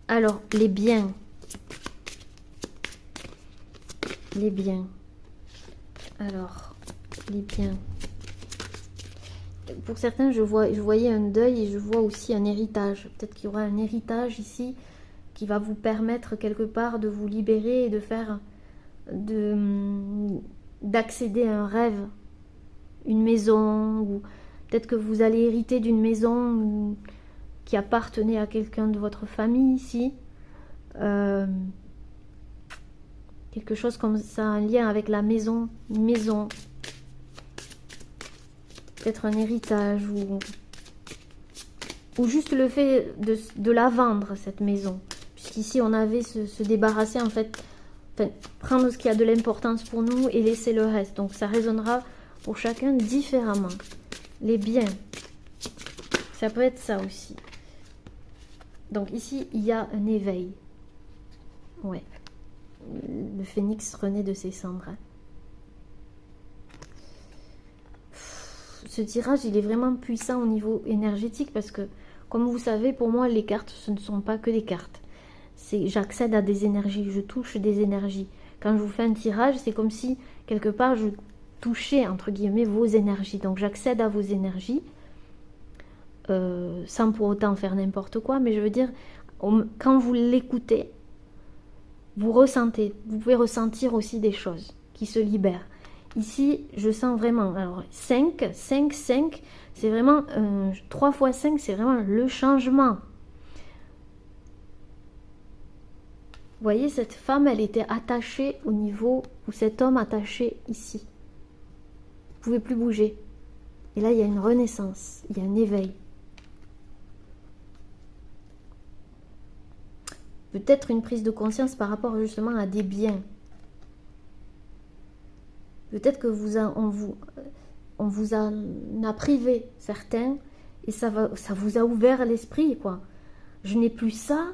Alors, les biens. Les biens. Alors, les biens. Pour certains, je voyais un deuil et je vois aussi un héritage. Peut-être qu'il y aura un héritage ici qui va vous permettre quelque part de vous libérer et de faire d'accéder à un rêve, une maison, ou peut-être que vous allez hériter d'une maison qui appartenait à quelqu'un de votre famille ici. Quelque chose comme ça, un lien avec la maison, une maison. Peut-être un héritage ou juste le fait de la vendre, cette maison. Puisqu'ici, on avait se débarrasser, en fait, prendre ce qui a de l'importance pour nous et laisser le reste. Donc, ça résonnera pour chacun différemment. Les biens, ça peut être ça aussi. Donc, ici, il y a un éveil. Ouais. Le phénix renaît de ses cendres. Ce tirage, il est vraiment puissant au niveau énergétique parce que, comme vous savez, pour moi, les cartes, ce ne sont pas que des cartes. J'accède à des énergies, je touche des énergies. Quand je vous fais un tirage, c'est comme si, quelque part, je touchais, entre guillemets, vos énergies. Donc, j'accède à vos énergies, sans pour autant faire n'importe quoi. Mais je veux dire, quand vous l'écoutez, vous ressentez. Vous pouvez ressentir aussi des choses qui se libèrent. Ici, je sens vraiment, alors 5, c'est vraiment, 3 fois 5, c'est vraiment le changement. Vous voyez, cette femme, elle était attachée au niveau où cet homme attaché ici. Vous ne pouvez plus bouger. Et là, il y a une renaissance, il y a un éveil. Peut-être une prise de conscience par rapport justement à des biens. Peut-être que on vous en a privé certains et ça vous a ouvert l'esprit, quoi. Je n'ai plus ça,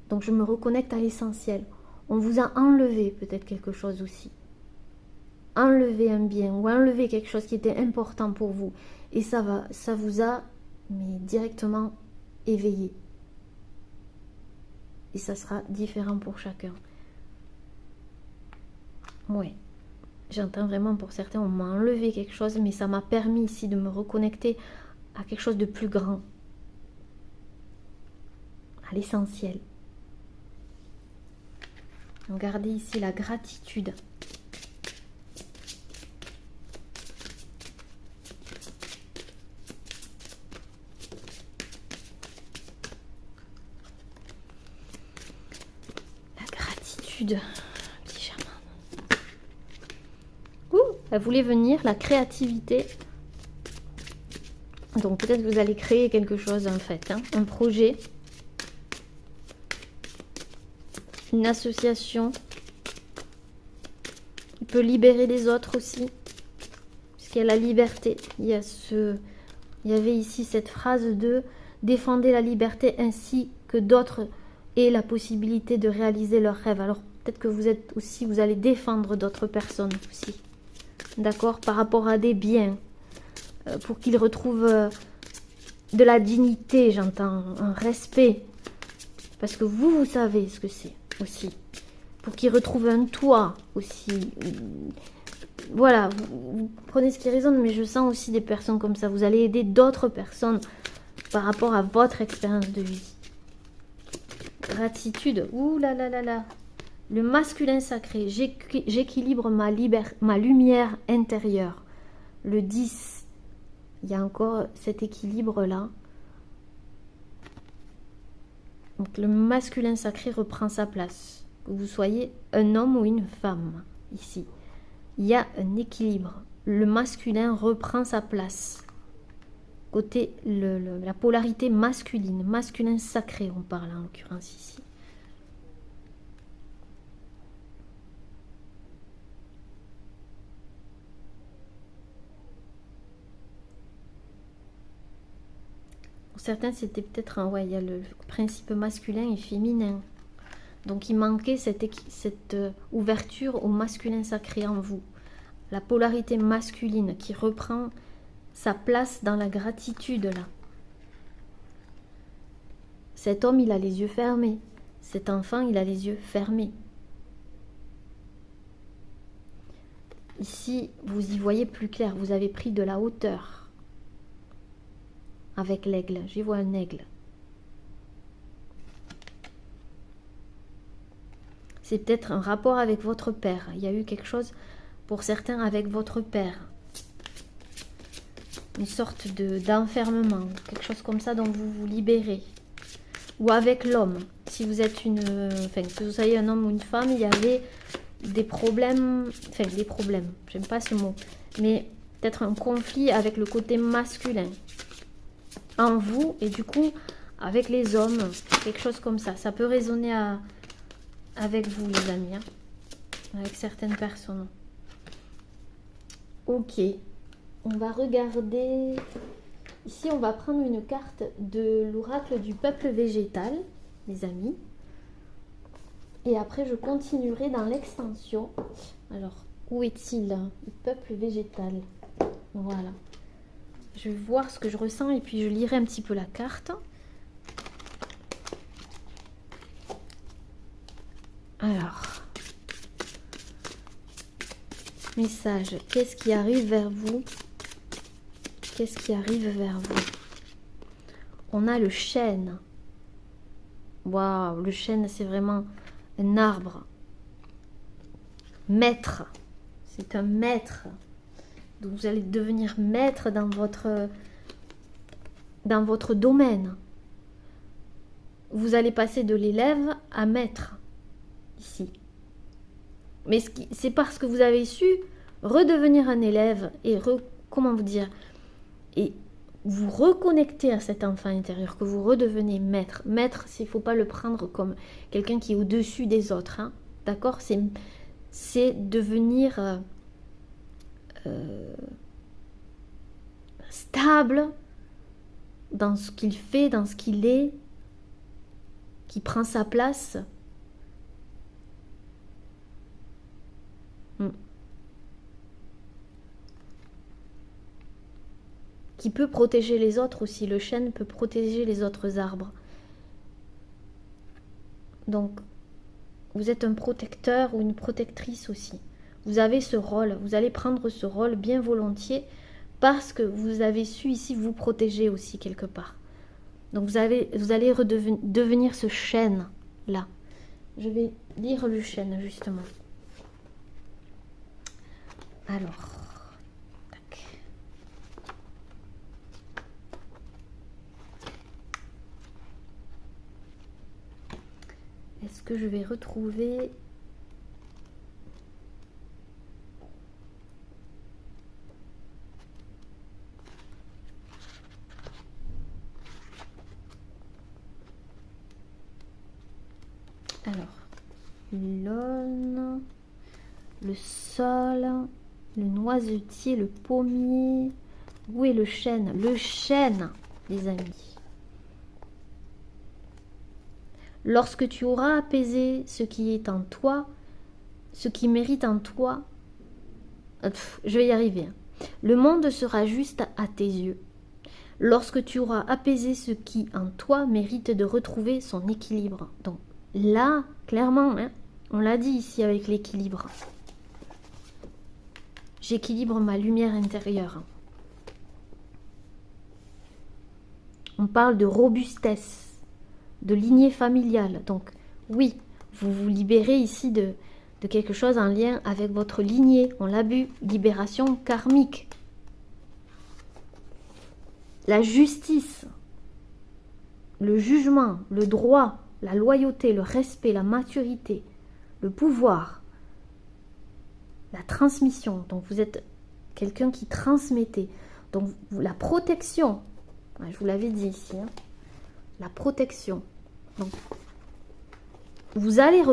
donc je me reconnecte à l'essentiel. On vous a enlevé peut-être quelque chose aussi. Enlevé un bien ou enlevé quelque chose qui était important pour vous. Et ça vous a directement éveillé. Et ça sera différent pour chacun. Ouais. J'entends vraiment pour certains, on m'a enlevé quelque chose, mais ça m'a permis ici de me reconnecter à quelque chose de plus grand. À l'essentiel. Regardez ici la gratitude. La gratitude. Elle voulait venir, la créativité. Donc peut-être que vous allez créer quelque chose en fait, hein, un projet, une association. Il peut libérer les autres aussi, puisqu'il y a la liberté. Il y avait ici cette phrase de défendez la liberté ainsi que d'autres aient la possibilité de réaliser leurs rêves. Alors peut-être que vous allez défendre d'autres personnes aussi, d'accord, par rapport à des biens, pour qu'ils retrouvent de la dignité, j'entends, un respect, parce que vous savez ce que c'est aussi, pour qu'ils retrouvent un toit aussi. Voilà, vous prenez ce qui résonne, mais je sens aussi des personnes comme ça. Vous allez aider d'autres personnes par rapport à votre expérience de vie. Gratitude, ouh là là là là. Le masculin sacré, j'équilibre ma lumière intérieure. Le 10, il y a encore cet équilibre-là. Donc le masculin sacré reprend sa place. Que vous soyez un homme ou une femme, ici. Il y a un équilibre. Le masculin reprend sa place. Côté la polarité masculine, masculin sacré, on parle en l'occurrence ici. Pour certains, c'était peut-être il y a le principe masculin et féminin. Donc il manquait cette ouverture au masculin sacré en vous. La polarité masculine qui reprend sa place dans la gratitude là. Cet homme, il a les yeux fermés. Cet enfant, il a les yeux fermés. Ici, vous y voyez plus clair. Vous avez pris de la hauteur avec l'aigle. J'y vois un aigle. C'est peut-être un rapport avec votre père. Il y a eu quelque chose pour certains avec votre père. Une sorte d'enfermement. Quelque chose comme ça dont vous vous libérez. Ou avec l'homme. Si vous êtes que vous soyez un homme ou une femme, il y avait des problèmes. Enfin, des problèmes. J'aime pas ce mot. Mais peut-être un conflit avec le côté masculin. En vous. Et du coup, avec les hommes. Quelque chose comme ça. Ça peut résonner avec vous, les amis. Hein, avec certaines personnes. Ok. On va regarder. Ici, on va prendre une carte de l'oracle du peuple végétal, les amis. Et après, je continuerai dans l'extension. Alors, où est-il, le peuple végétal? Voilà. Je vais voir ce que je ressens et puis je lirai un petit peu la carte. Alors, message. Qu'est-ce qui arrive vers vous? Qu'est-ce qui arrive vers vous? On a le chêne. Waouh, le chêne, c'est vraiment un arbre. Maître. C'est un maître. Donc vous allez devenir maître dans votre domaine. Vous allez passer de l'élève à maître. Ici. Mais c'est parce que vous avez su redevenir un élève et comment vous dire, et vous reconnecter à cet enfant intérieur, que vous redevenez maître. Maître, il ne faut pas le prendre comme quelqu'un qui est au-dessus des autres. Hein, d'accord? C'est devenir stable dans ce qu'il fait, dans ce qu'il est, qui prend sa place. Qui peut protéger les autres aussi. Le chêne peut protéger les autres arbres. Donc, vous êtes un protecteur ou une protectrice aussi. Vous avez ce rôle. Vous allez prendre ce rôle bien volontiers parce que vous avez su ici vous protéger aussi quelque part. Donc, vous allez devenir ce chêne-là. Je vais lire le chêne, justement. Alors... Est-ce que je vais retrouver... l'aune, le sol, le noisetier, le pommier. Où est le chêne? Le chêne, les amis. Lorsque tu auras apaisé ce qui est en toi, ce qui mérite en toi, je vais y arriver. Le monde sera juste à tes yeux. Lorsque tu auras apaisé ce qui en toi mérite de retrouver son équilibre. Donc là, clairement, hein, on l'a dit ici avec l'équilibre. J'équilibre ma lumière intérieure. On parle de robustesse, de lignée familiale. Donc oui, vous vous libérez ici de quelque chose en lien avec votre lignée. On l'a vu, libération karmique. La justice, le jugement, le droit, la loyauté, le respect, la maturité, le pouvoir, la transmission. Donc vous êtes quelqu'un qui transmettez. Donc la protection, je vous l'avais dit ici, hein, la protection. Donc vous allez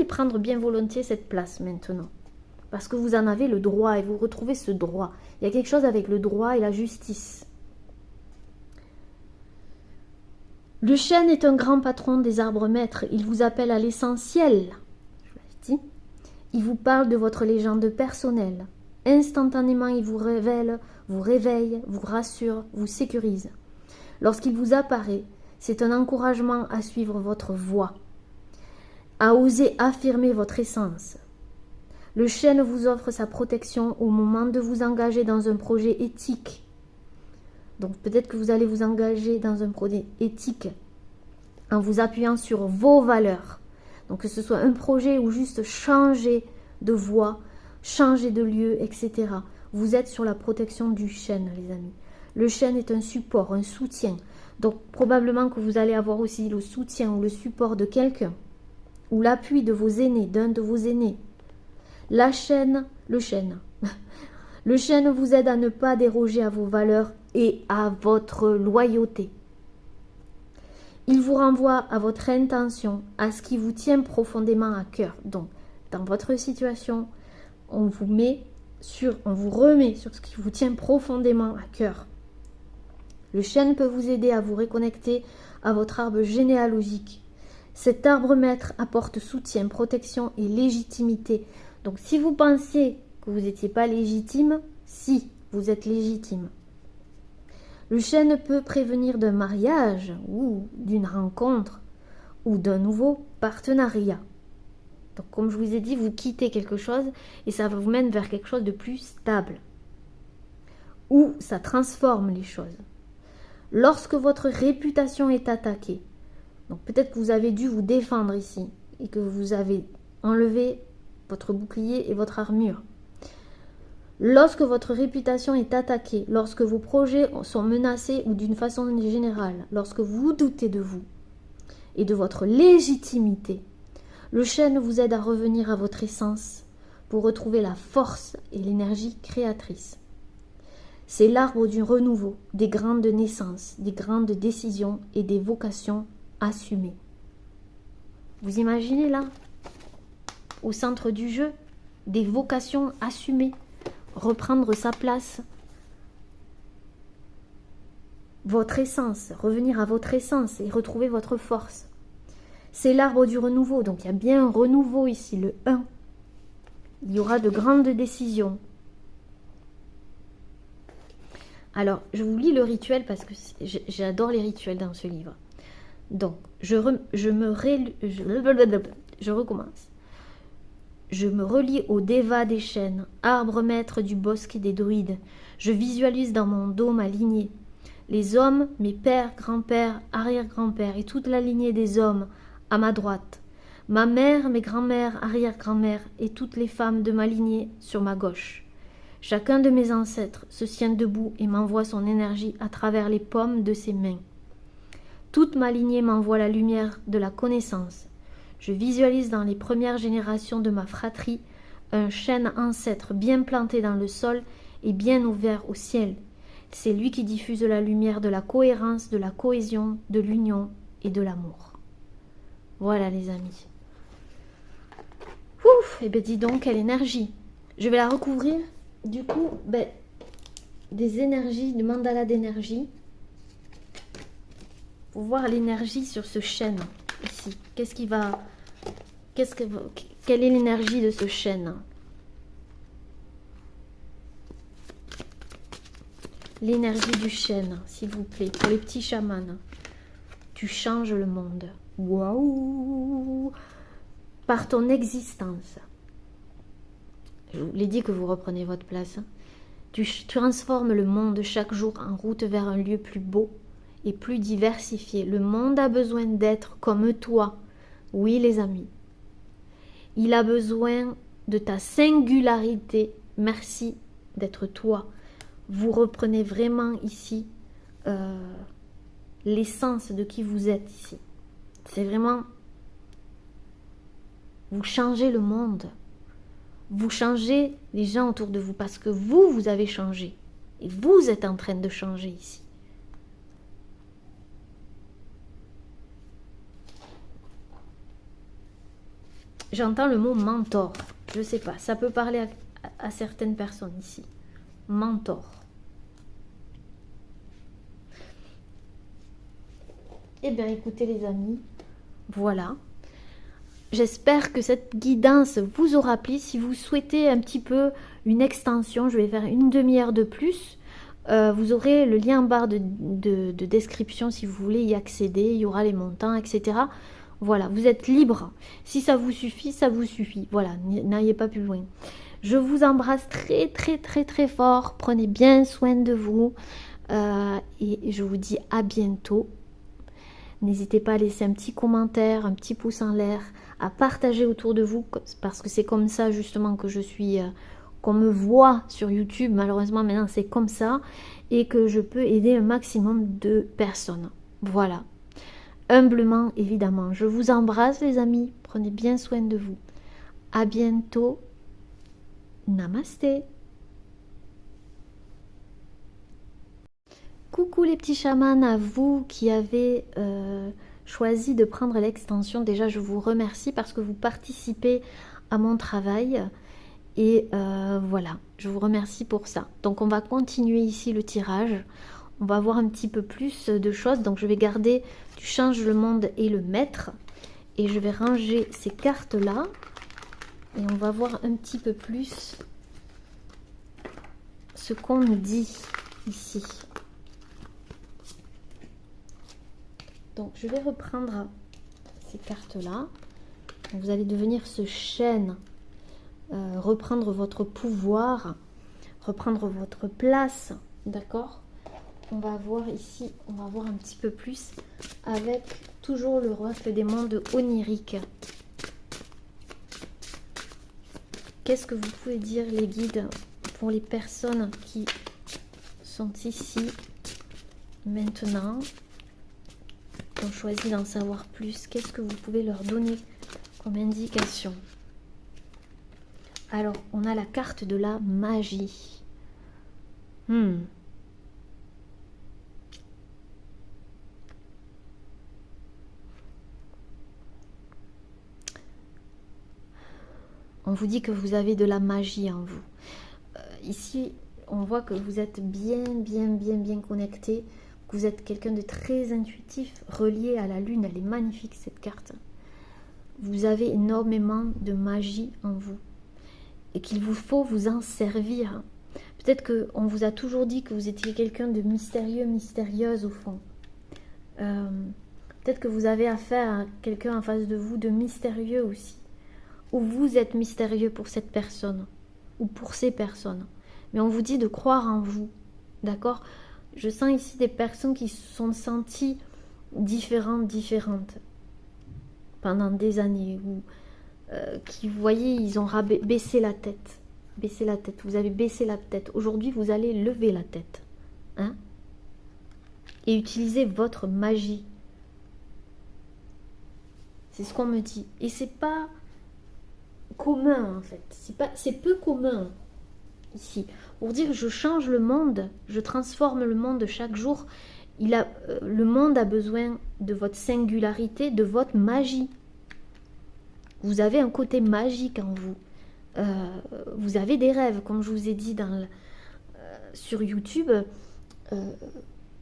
prendre bien volontiers cette place maintenant. Parce que vous en avez le droit et vous retrouvez ce droit. Il y a quelque chose avec le droit et la justice. Le chêne est un grand patron des arbres maîtres. Il vous appelle à l'essentiel. Je vous l'avais dit. Il vous parle de votre légende personnelle. Instantanément, il vous révèle, vous réveille, vous rassure, vous sécurise. Lorsqu'il vous apparaît, c'est un encouragement à suivre votre voie, à oser affirmer votre essence. Le chêne vous offre sa protection au moment de vous engager dans un projet éthique. Donc peut-être que vous allez vous engager dans un projet éthique en vous appuyant sur vos valeurs. Donc que ce soit un projet ou juste changer de voie, changer de lieu, etc. Vous êtes sur la protection du chêne, les amis. Le chêne est un support, un soutien. Donc probablement que vous allez avoir aussi le soutien ou le support de quelqu'un ou l'appui de vos aînés, d'un de vos aînés. Le chêne vous aide à ne pas déroger à vos valeurs et à votre loyauté. Il vous renvoie à votre intention, à ce qui vous tient profondément à cœur. Donc, dans votre situation, on vous remet sur ce qui vous tient profondément à cœur. Le chêne peut vous aider à vous reconnecter à votre arbre généalogique. Cet arbre maître apporte soutien, protection et légitimité. Donc, si vous pensiez que vous n'étiez pas légitime, si vous êtes légitime. Le chêne peut prévenir d'un mariage ou d'une rencontre ou d'un nouveau partenariat. Donc, comme je vous ai dit, vous quittez quelque chose et ça vous mène vers quelque chose de plus stable. Ou ça transforme les choses. Lorsque votre réputation est attaquée, donc peut-être que vous avez dû vous défendre ici et que vous avez enlevé votre bouclier et votre armure. Lorsque votre réputation est attaquée, lorsque vos projets sont menacés ou d'une façon générale, lorsque vous doutez de vous et de votre légitimité, le chêne vous aide à revenir à votre essence pour retrouver la force et l'énergie créatrice. C'est l'arbre du renouveau, des grandes naissances, des grandes décisions et des vocations assumées. Vous imaginez là, au centre du jeu, des vocations assumées, reprendre sa place, votre essence, revenir à votre essence et retrouver votre force. C'est l'arbre du renouveau, donc il y a bien un renouveau ici, le 1. Il y aura de grandes décisions. Alors, je vous lis le rituel parce que j'adore les rituels dans ce livre. Donc, je recommence. Je me relie au Déva des chênes, arbre maître du bosque des druides. Je visualise dans mon dos ma lignée. Les hommes, mes pères, grands-pères, arrière-grands-pères et toute la lignée des hommes à ma droite. Ma mère, mes grands-mères, arrière-grand-mères et toutes les femmes de ma lignée sur ma gauche. Chacun de mes ancêtres se tient debout et m'envoie son énergie à travers les paumes de ses mains. Toute ma lignée m'envoie la lumière de la connaissance. Je visualise dans les premières générations de ma fratrie un chêne ancêtre bien planté dans le sol et bien ouvert au ciel. C'est lui qui diffuse la lumière de la cohérence, de la cohésion, de l'union et de l'amour. Voilà les amis. Eh bien, dis donc, quelle énergie. Je vais la recouvrir, du coup, ben, des énergies, du mandala d'énergie. Pour voir l'énergie sur ce chêne, ici. Qu'est-ce qui va... Quelle est l'énergie de ce chêne? L'énergie du chêne, s'il vous plaît, pour les petits chamans. Tu changes le monde. Waouh! Par ton existence. Je vous l'ai dit que vous reprenez votre place. Tu transformes le monde chaque jour en route vers un lieu plus beau et plus diversifié. Le monde a besoin d'être comme toi. Oui, les amis. Il a besoin de ta singularité. Merci d'être toi. Vous reprenez vraiment ici l'essence de qui vous êtes ici. C'est vraiment... Vous changez le monde. Vous changez les gens autour de vous parce que vous avez changé. Et vous êtes en train de changer ici. J'entends le mot mentor. Je ne sais pas, ça peut parler à certaines personnes ici. Mentor. Eh bien, écoutez les amis, voilà. J'espère que cette guidance vous aura plu. Si vous souhaitez un petit peu une extension, je vais faire une demi-heure de plus. Vous aurez le lien en barre de description si vous voulez y accéder. Il y aura les montants, etc. Voilà, vous êtes libre. Si ça vous suffit, ça vous suffit. Voilà, n'allez pas plus loin. Je vous embrasse très, très, très, très fort. Prenez bien soin de vous. Et je vous dis à bientôt. N'hésitez pas à laisser un petit commentaire, un petit pouce en l'air, à partager autour de vous, parce que c'est comme ça justement que je suis, qu'on me voit sur YouTube. Malheureusement maintenant c'est comme ça, et que je peux aider un maximum de personnes. Voilà, humblement évidemment. Je vous embrasse les amis, prenez bien soin de vous. À bientôt, namasté. Coucou les petits chamans, à vous qui avez choisi de prendre l'extension. Déjà, je vous remercie parce que vous participez à mon travail. Et voilà, je vous remercie pour ça. Donc, on va continuer ici le tirage. On va voir un petit peu plus de choses. Donc, je vais garder Tu changes le monde et le maître. Et je vais ranger ces cartes-là. Et on va voir un petit peu plus ce qu'on nous dit ici. Donc, je vais reprendre ces cartes-là. Vous allez devenir ce chêne, reprendre votre pouvoir, reprendre votre place, d'accord? On va voir ici, on va voir un petit peu plus avec toujours le reflet des mondes oniriques. Qu'est-ce que vous pouvez dire, les guides, pour les personnes qui sont ici maintenant? Ont choisi d'en savoir plus. Qu'est-ce que vous pouvez leur donner comme indication? Alors, on a la carte de la magie. On vous dit que vous avez de la magie en vous. Ici, on voit que vous êtes bien connecté. Vous êtes quelqu'un de très intuitif, relié à la lune. Elle est magnifique cette carte. Vous avez énormément de magie en vous et qu'il vous faut vous en servir. Peut-être qu'on vous a toujours dit que vous étiez quelqu'un de mystérieux, mystérieuse au fond. Peut-être que vous avez affaire à quelqu'un en face de vous de mystérieux aussi. Ou vous êtes mystérieux pour cette personne ou pour ces personnes. Mais on vous dit de croire en vous, d'accord? Je sens ici des personnes qui se sont senties différentes pendant des années ou qui, vous voyez, ils ont baissé la tête. Vous avez baissé la tête. Aujourd'hui, vous allez lever la tête. Hein? Et utiliser votre magie. C'est ce qu'on me dit. Et c'est pas commun en fait. C'est peu commun ici. Pour dire je change le monde, je transforme le monde chaque jour. Le monde a besoin de votre singularité, de votre magie. Vous avez un côté magique en vous. vous avez des rêves, comme je vous ai dit sur YouTube.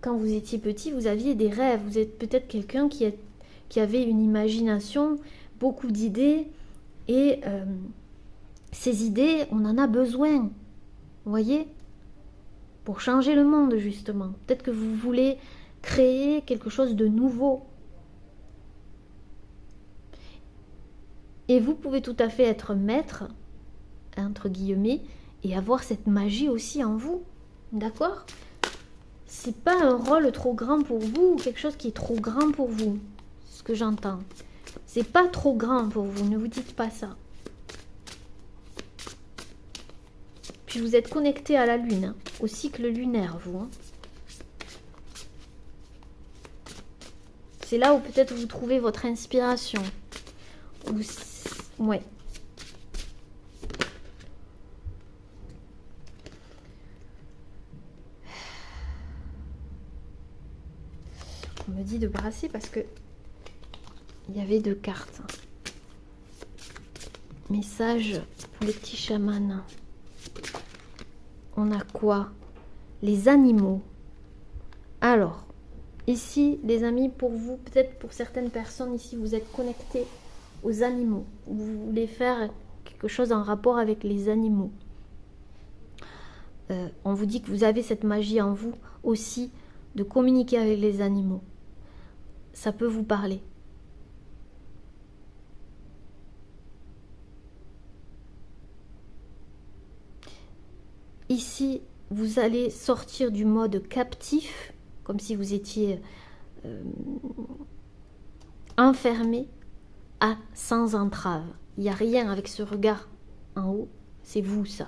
Quand vous étiez petit, vous aviez des rêves. Vous êtes peut-être quelqu'un qui avait une imagination, beaucoup d'idées, et ces idées, on en a besoin, vous voyez, pour changer le monde, justement. Peut-être que vous voulez créer quelque chose de nouveau. Et vous pouvez tout à fait être maître, entre guillemets, et avoir cette magie aussi en vous, d'accord? C'est pas un rôle trop grand pour vous, ou quelque chose qui est trop grand pour vous, ce que j'entends. C'est pas trop grand pour vous, ne vous dites pas ça. Puis vous êtes connecté à la lune, hein, au cycle lunaire, vous. Hein. C'est là où peut-être vous trouvez votre inspiration. Ouais. On me dit de brasser parce que il y avait 2 cartes. Message pour les petits chamans. On a quoi? Les animaux. Alors, ici, les amis, pour vous, peut-être pour certaines personnes ici, vous êtes connectés aux animaux. Vous voulez faire quelque chose en rapport avec les animaux. On vous dit que vous avez cette magie en vous aussi de communiquer avec les animaux. Ça peut vous parler. Ici, vous allez sortir du mode captif, comme si vous étiez enfermé, à sans entrave. Il n'y a rien avec ce regard en haut, c'est vous ça.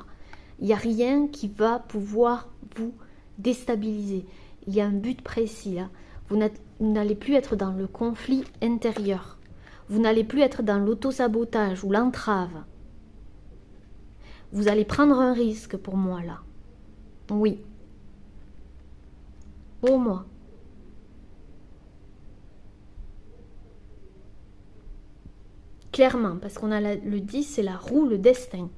Il n'y a rien qui va pouvoir vous déstabiliser. Il y a un but précis là. Vous n'allez plus être dans le conflit intérieur. Vous n'allez plus être dans l'autosabotage ou l'entrave. Vous allez prendre un risque pour moi là. Oui. Pour moi. Clairement, parce qu'on a le 10, c'est la roue, le destin.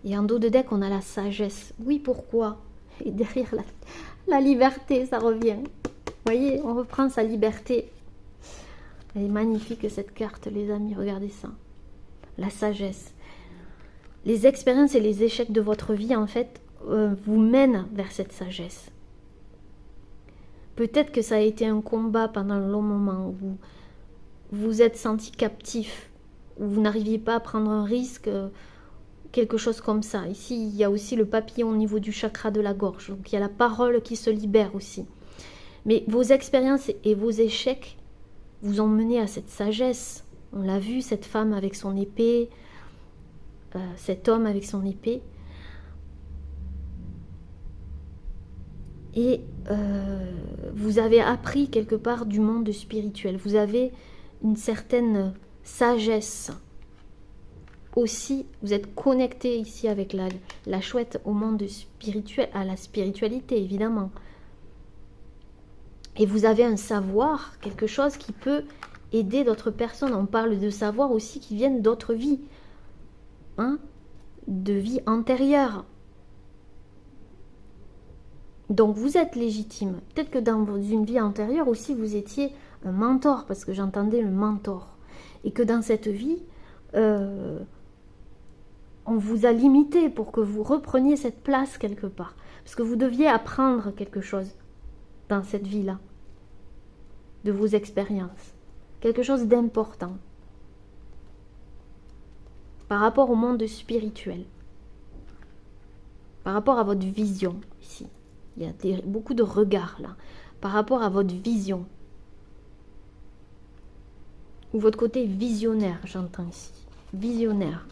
Et en dos de deck, on a la sagesse. Oui, pourquoi? Et derrière la liberté, ça revient. Vous voyez, on reprend sa liberté. Elle est magnifique cette carte, les amis, regardez ça. La sagesse. Les expériences et les échecs de votre vie, en fait, vous mènent vers cette sagesse. Peut-être que ça a été un combat pendant un long moment où vous vous êtes senti captif, où vous n'arriviez pas à prendre un risque, quelque chose comme ça. Ici, il y a aussi le papillon au niveau du chakra de la gorge. Donc, il y a la parole qui se libère aussi. Mais vos expériences et vos échecs vous ont mené à cette sagesse. On l'a vu, cette femme avec son épée, cet homme avec son épée. Et vous avez appris quelque part du monde spirituel. Vous avez une certaine sagesse. Aussi, vous êtes connecté ici avec la chouette au monde spirituel, à la spiritualité évidemment. Et vous avez un savoir, quelque chose qui peut aider d'autres personnes. On parle de savoir aussi qui viennent d'autres vies, hein, de vies antérieures. Donc vous êtes légitime. Peut-être que dans une vie antérieure aussi vous étiez un mentor, parce que j'entendais le mentor. Et que dans cette vie, on vous a limité pour que vous repreniez cette place quelque part. Parce que vous deviez apprendre quelque chose dans cette vie-là, de vos expériences. Quelque chose d'important par rapport au monde spirituel, par rapport à votre vision ici. Il y a beaucoup de regards là, par rapport à votre vision. Ou votre côté visionnaire, j'entends ici. Visionnaire.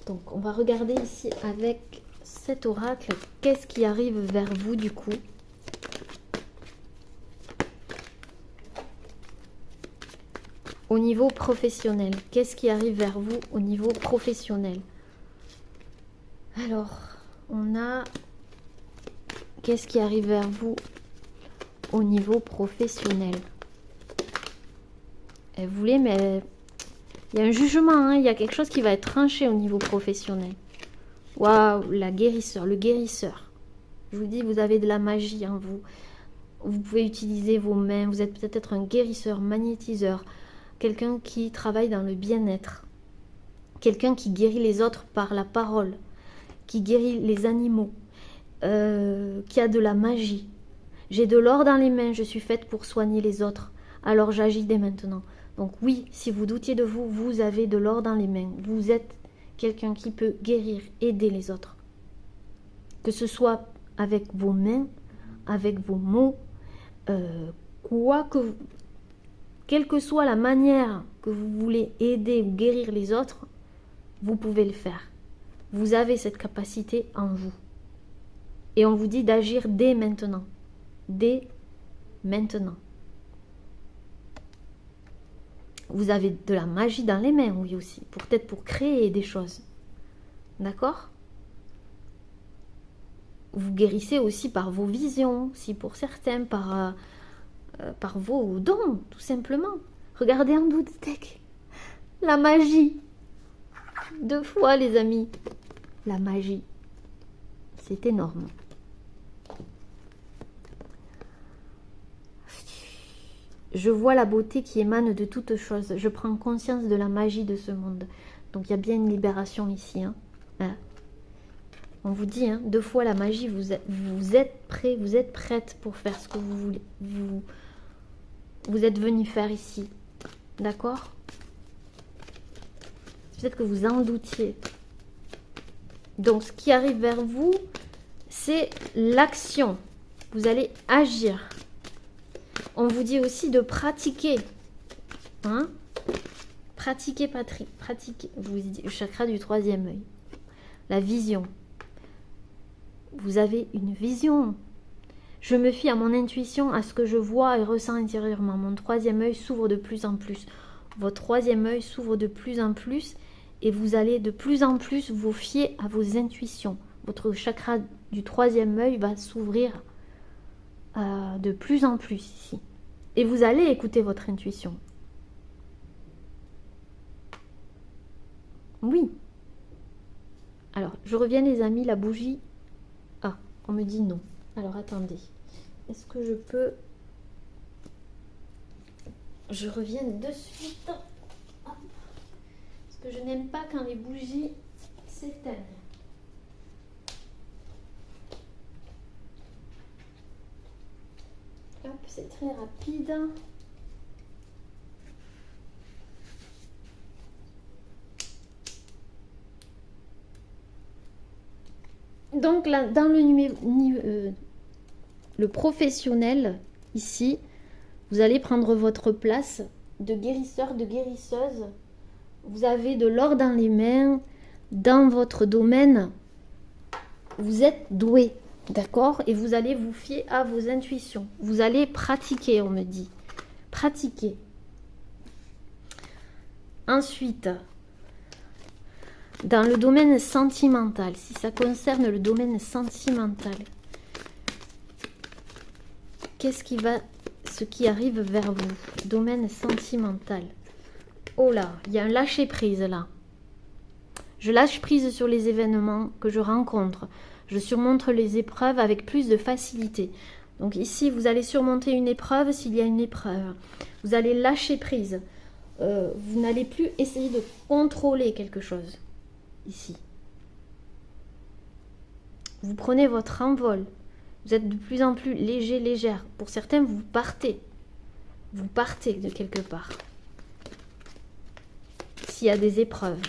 Donc, on va regarder ici avec cet oracle, qu'est-ce qui arrive vers vous du coup. au niveau professionnel. Qu'est-ce qui arrive vers vous au niveau professionnel? Alors, on a... Qu'est-ce qui arrive vers vous au niveau professionnel? Elle voulait, mais il y a un jugement, hein, il y a quelque chose qui va être tranché au niveau professionnel. Waouh, la guérisseur, le guérisseur. Je vous dis, vous avez de la magie en vous. Vous pouvez utiliser vos mains, vous êtes peut-être un guérisseur, magnétiseur, quelqu'un qui travaille dans le bien-être, quelqu'un qui guérit les autres par la parole, qui guérit les animaux, qui a de la magie. J'ai de l'or dans les mains, je suis faite pour soigner les autres, alors j'agis dès maintenant. Donc oui, si vous doutiez de vous, vous avez de l'or dans les mains. Vous êtes quelqu'un qui peut guérir, aider les autres. Que ce soit avec vos mains, avec vos mots, quelle que soit la manière que vous voulez aider ou guérir les autres, vous pouvez le faire. Vous avez cette capacité en vous. Et on vous dit d'agir dès maintenant. Dès maintenant. Vous avez de la magie dans les mains, oui aussi. Peut-être pour créer des choses. D'accord? Vous guérissez aussi par vos visions, si pour certains, par vos dons, tout simplement. Regardez en Doudtek. La magie. 2 fois, les amis. La magie. C'est énorme. Je vois la beauté qui émane de toutes choses. Je prends conscience de la magie de ce monde. Donc il y a bien une libération ici. Hein. On vous dit, hein, 2 fois la magie, vous êtes prêt, vous êtes prête pour faire ce que vous voulez. Vous êtes venu faire ici. D'accord? Peut-être que vous en doutiez. Donc ce qui arrive vers vous, c'est l'action. Vous allez agir. On vous dit aussi de pratiquer. Hein? Pratiquer, pratiquer. Je vous dis le chakra du 3e œil. La vision. Vous avez une vision. Je me fie à mon intuition, à ce que je vois et ressens intérieurement. Mon 3e œil s'ouvre de plus en plus. Votre 3e œil s'ouvre de plus en plus et vous allez de plus en plus vous fier à vos intuitions. Votre chakra du 3e œil va s'ouvrir de plus en plus ici. Et vous allez écouter votre intuition. Oui. Alors, je reviens les amis, la bougie. Ah, on me dit non. Alors, attendez. Est-ce que je peux... Je reviens de suite. Parce que je n'aime pas quand les bougies s'éteignent. Hop, c'est très rapide. Donc là, dans le professionnel, ici, vous allez prendre votre place de guérisseur, de guérisseuse. Vous avez de l'or dans les mains, dans votre domaine. Vous êtes doué, d'accord? Et vous allez vous fier à vos intuitions. Vous allez pratiquer, on me dit. Pratiquer. Ensuite, dans le domaine sentimental, si ça concerne le domaine sentimental, ce qui arrive vers vous? Domaine sentimental. Oh là, il y a un lâcher prise là. Je lâche prise sur les événements que je rencontre. Je surmonte les épreuves avec plus de facilité. Donc ici, vous allez surmonter une épreuve s'il y a une épreuve. Vous allez lâcher prise. Vous n'allez plus essayer de contrôler quelque chose. Ici. Vous prenez votre envol. Vous êtes de plus en plus léger, légère. Pour certains, vous partez. Vous partez de quelque part. S'il y a des épreuves.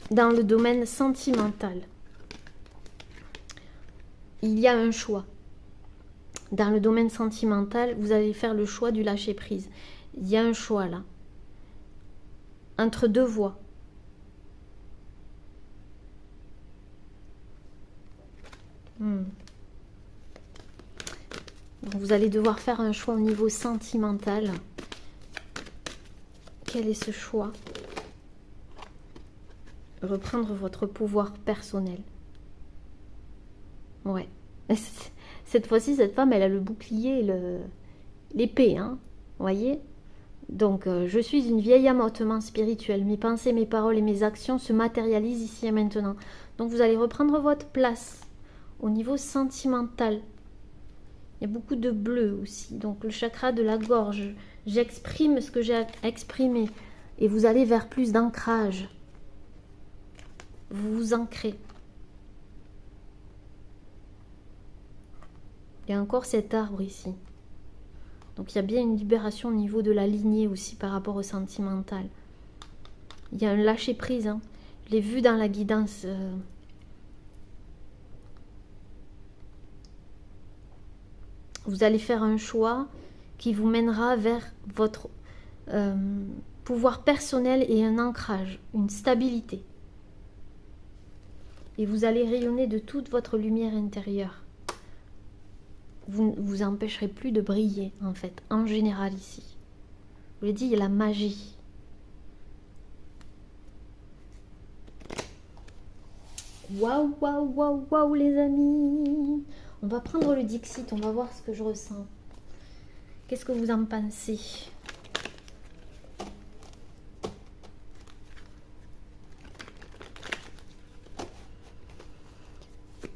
Dans le domaine sentimental, il y a un choix. Dans le domaine sentimental, vous allez faire le choix du lâcher-prise. Il y a un choix là. Entre 2 voies. Donc vous allez devoir faire un choix au niveau sentimental. Quel est ce choix? Reprendre votre pouvoir personnel. Ouais. Cette fois-ci, cette femme, elle a le bouclier et l'épée, hein. Vous voyez? Donc, je suis une vieille âme hautement spirituelle. Mes pensées, mes paroles et mes actions se matérialisent ici et maintenant. Donc, vous allez reprendre votre place au niveau sentimental. Il y a beaucoup de bleu aussi. Donc, le chakra de la gorge. J'exprime ce que j'ai à exprimer. Et vous allez vers plus d'ancrage. Vous vous ancrez. Il y a encore cet arbre ici. Donc il y a bien une libération au niveau de la lignée aussi par rapport au sentimental. Il y a un lâcher prise. Hein. Je l'ai vu dans la guidance. Vous allez faire un choix qui vous mènera vers votre pouvoir personnel et un ancrage, une stabilité. Et vous allez rayonner de toute votre lumière intérieure. Vous ne vous empêcherez plus de briller, en fait, en général ici. Je vous l'ai dit, il y a la magie. Waouh, waouh, waouh, waouh, les amis. On va prendre le Dixit, on va voir ce que je ressens. Qu'est-ce que vous en pensez?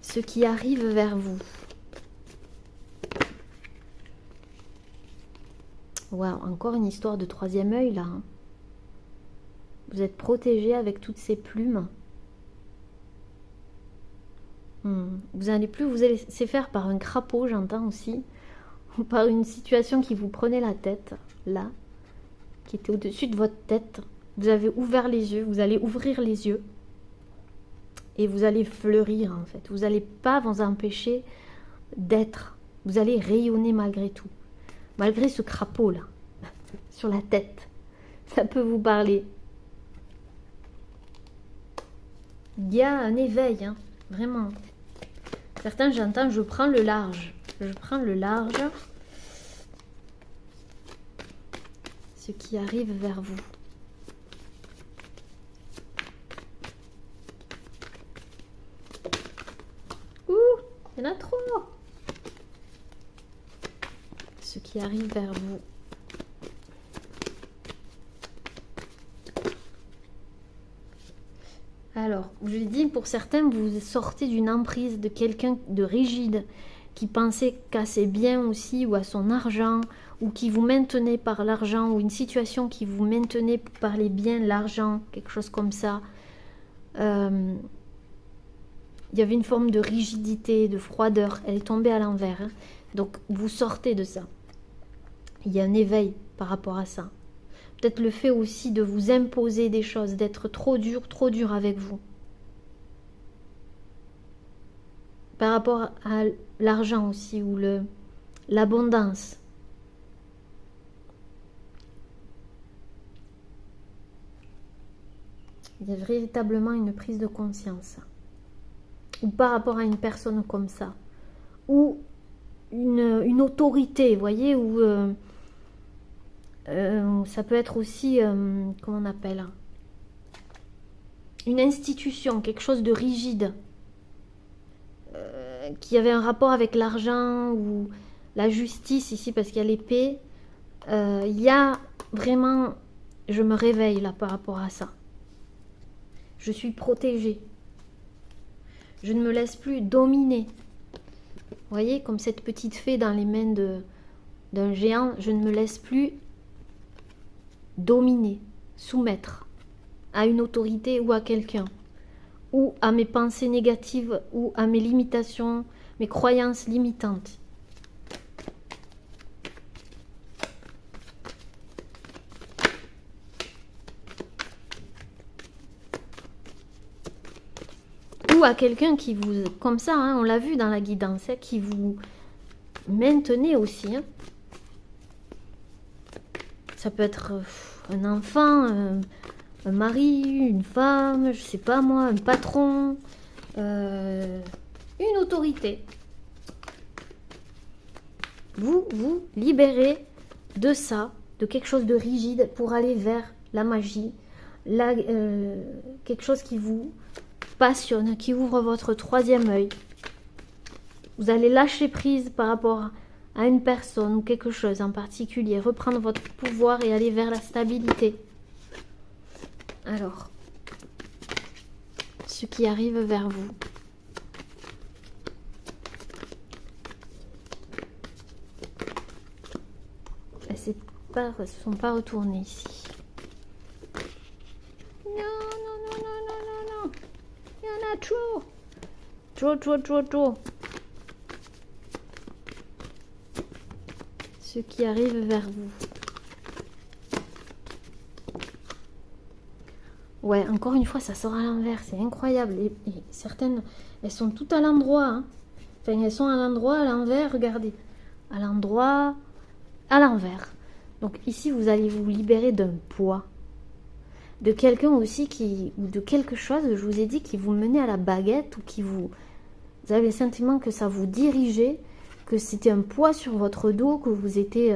Ce qui arrive vers vous. Waouh, encore une histoire de troisième œil là. Hein. Vous êtes protégé avec toutes ces plumes. Vous n'allez plus vous laisser faire par un crapaud, j'entends aussi. Ou par une situation qui vous prenait la tête, là. Qui était au-dessus de votre tête. Vous avez ouvert les yeux, vous allez ouvrir les yeux. Et vous allez fleurir en fait. Vous n'allez pas vous empêcher d'être. Vous allez rayonner malgré tout. Malgré ce crapaud là, sur la tête, ça peut vous parler. Il y a un éveil, hein, vraiment. Certains, j'entends, je prends le large. Je prends le large. Ce qui arrive vers vous. Ouh, il y en a trop. Ce qui arrive vers vous. Alors, je l'ai dit, pour certains, vous sortez d'une emprise de quelqu'un de rigide qui pensait qu'à ses biens aussi ou à son argent ou qui vous maintenait par l'argent ou une situation qui vous maintenait par les biens, l'argent, quelque chose comme ça. Il y avait une forme de rigidité, de froideur. Elle est tombée à l'envers. Hein. Donc, vous sortez de ça. Il y a un éveil par rapport à ça. Peut-être le fait aussi de vous imposer des choses, d'être trop dur avec vous. Par rapport à l'argent aussi, ou l'abondance. Il y a véritablement une prise de conscience. Ou par rapport à une personne comme ça. Ou une autorité, vous voyez, ou... ça peut être aussi, comment on appelle, une institution, quelque chose de rigide, qui avait un rapport avec l'argent ou la justice ici, parce qu'il y a l'épée. Il y a vraiment, je me réveille là par rapport à ça. Je suis protégée. Je ne me laisse plus dominer. Vous voyez, comme cette petite fée dans les mains d'un géant, je ne me laisse plus dominer, soumettre à une autorité ou à quelqu'un, ou à mes pensées négatives, ou à mes limitations, mes croyances limitantes. Ou à quelqu'un qui vous, comme ça, hein, on l'a vu dans la guidance, hein, qui vous maintenait aussi. Hein. Ça peut être un enfant, un mari, une femme, je sais pas moi, un patron, une autorité. vous libérez de ça, de quelque chose de rigide pour aller vers la magie, quelque chose qui vous passionne, qui ouvre votre troisième œil. Vous allez lâcher prise par rapport à une personne ou quelque chose en particulier, reprendre votre pouvoir et aller vers la stabilité. Alors, ce qui arrive vers vous. Elles ne sont pas retournées ici. Non, non, non, non, non, non, non. Il y en a trop. Trop, trop, trop, trop. Ce qui arrive vers vous. Ouais, encore une fois, ça sort à l'envers. C'est incroyable. Et certaines, elles sont toutes à l'endroit. Hein. Enfin, elles sont à l'endroit, à l'envers. Regardez. À l'endroit, à l'envers. Donc ici, vous allez vous libérer d'un poids. De quelqu'un aussi ou de quelque chose, je vous ai dit, qui vous menait à la baguette ou qui vous avez le sentiment que ça vous dirigeait, que c'était un poids sur votre dos, que vous étiez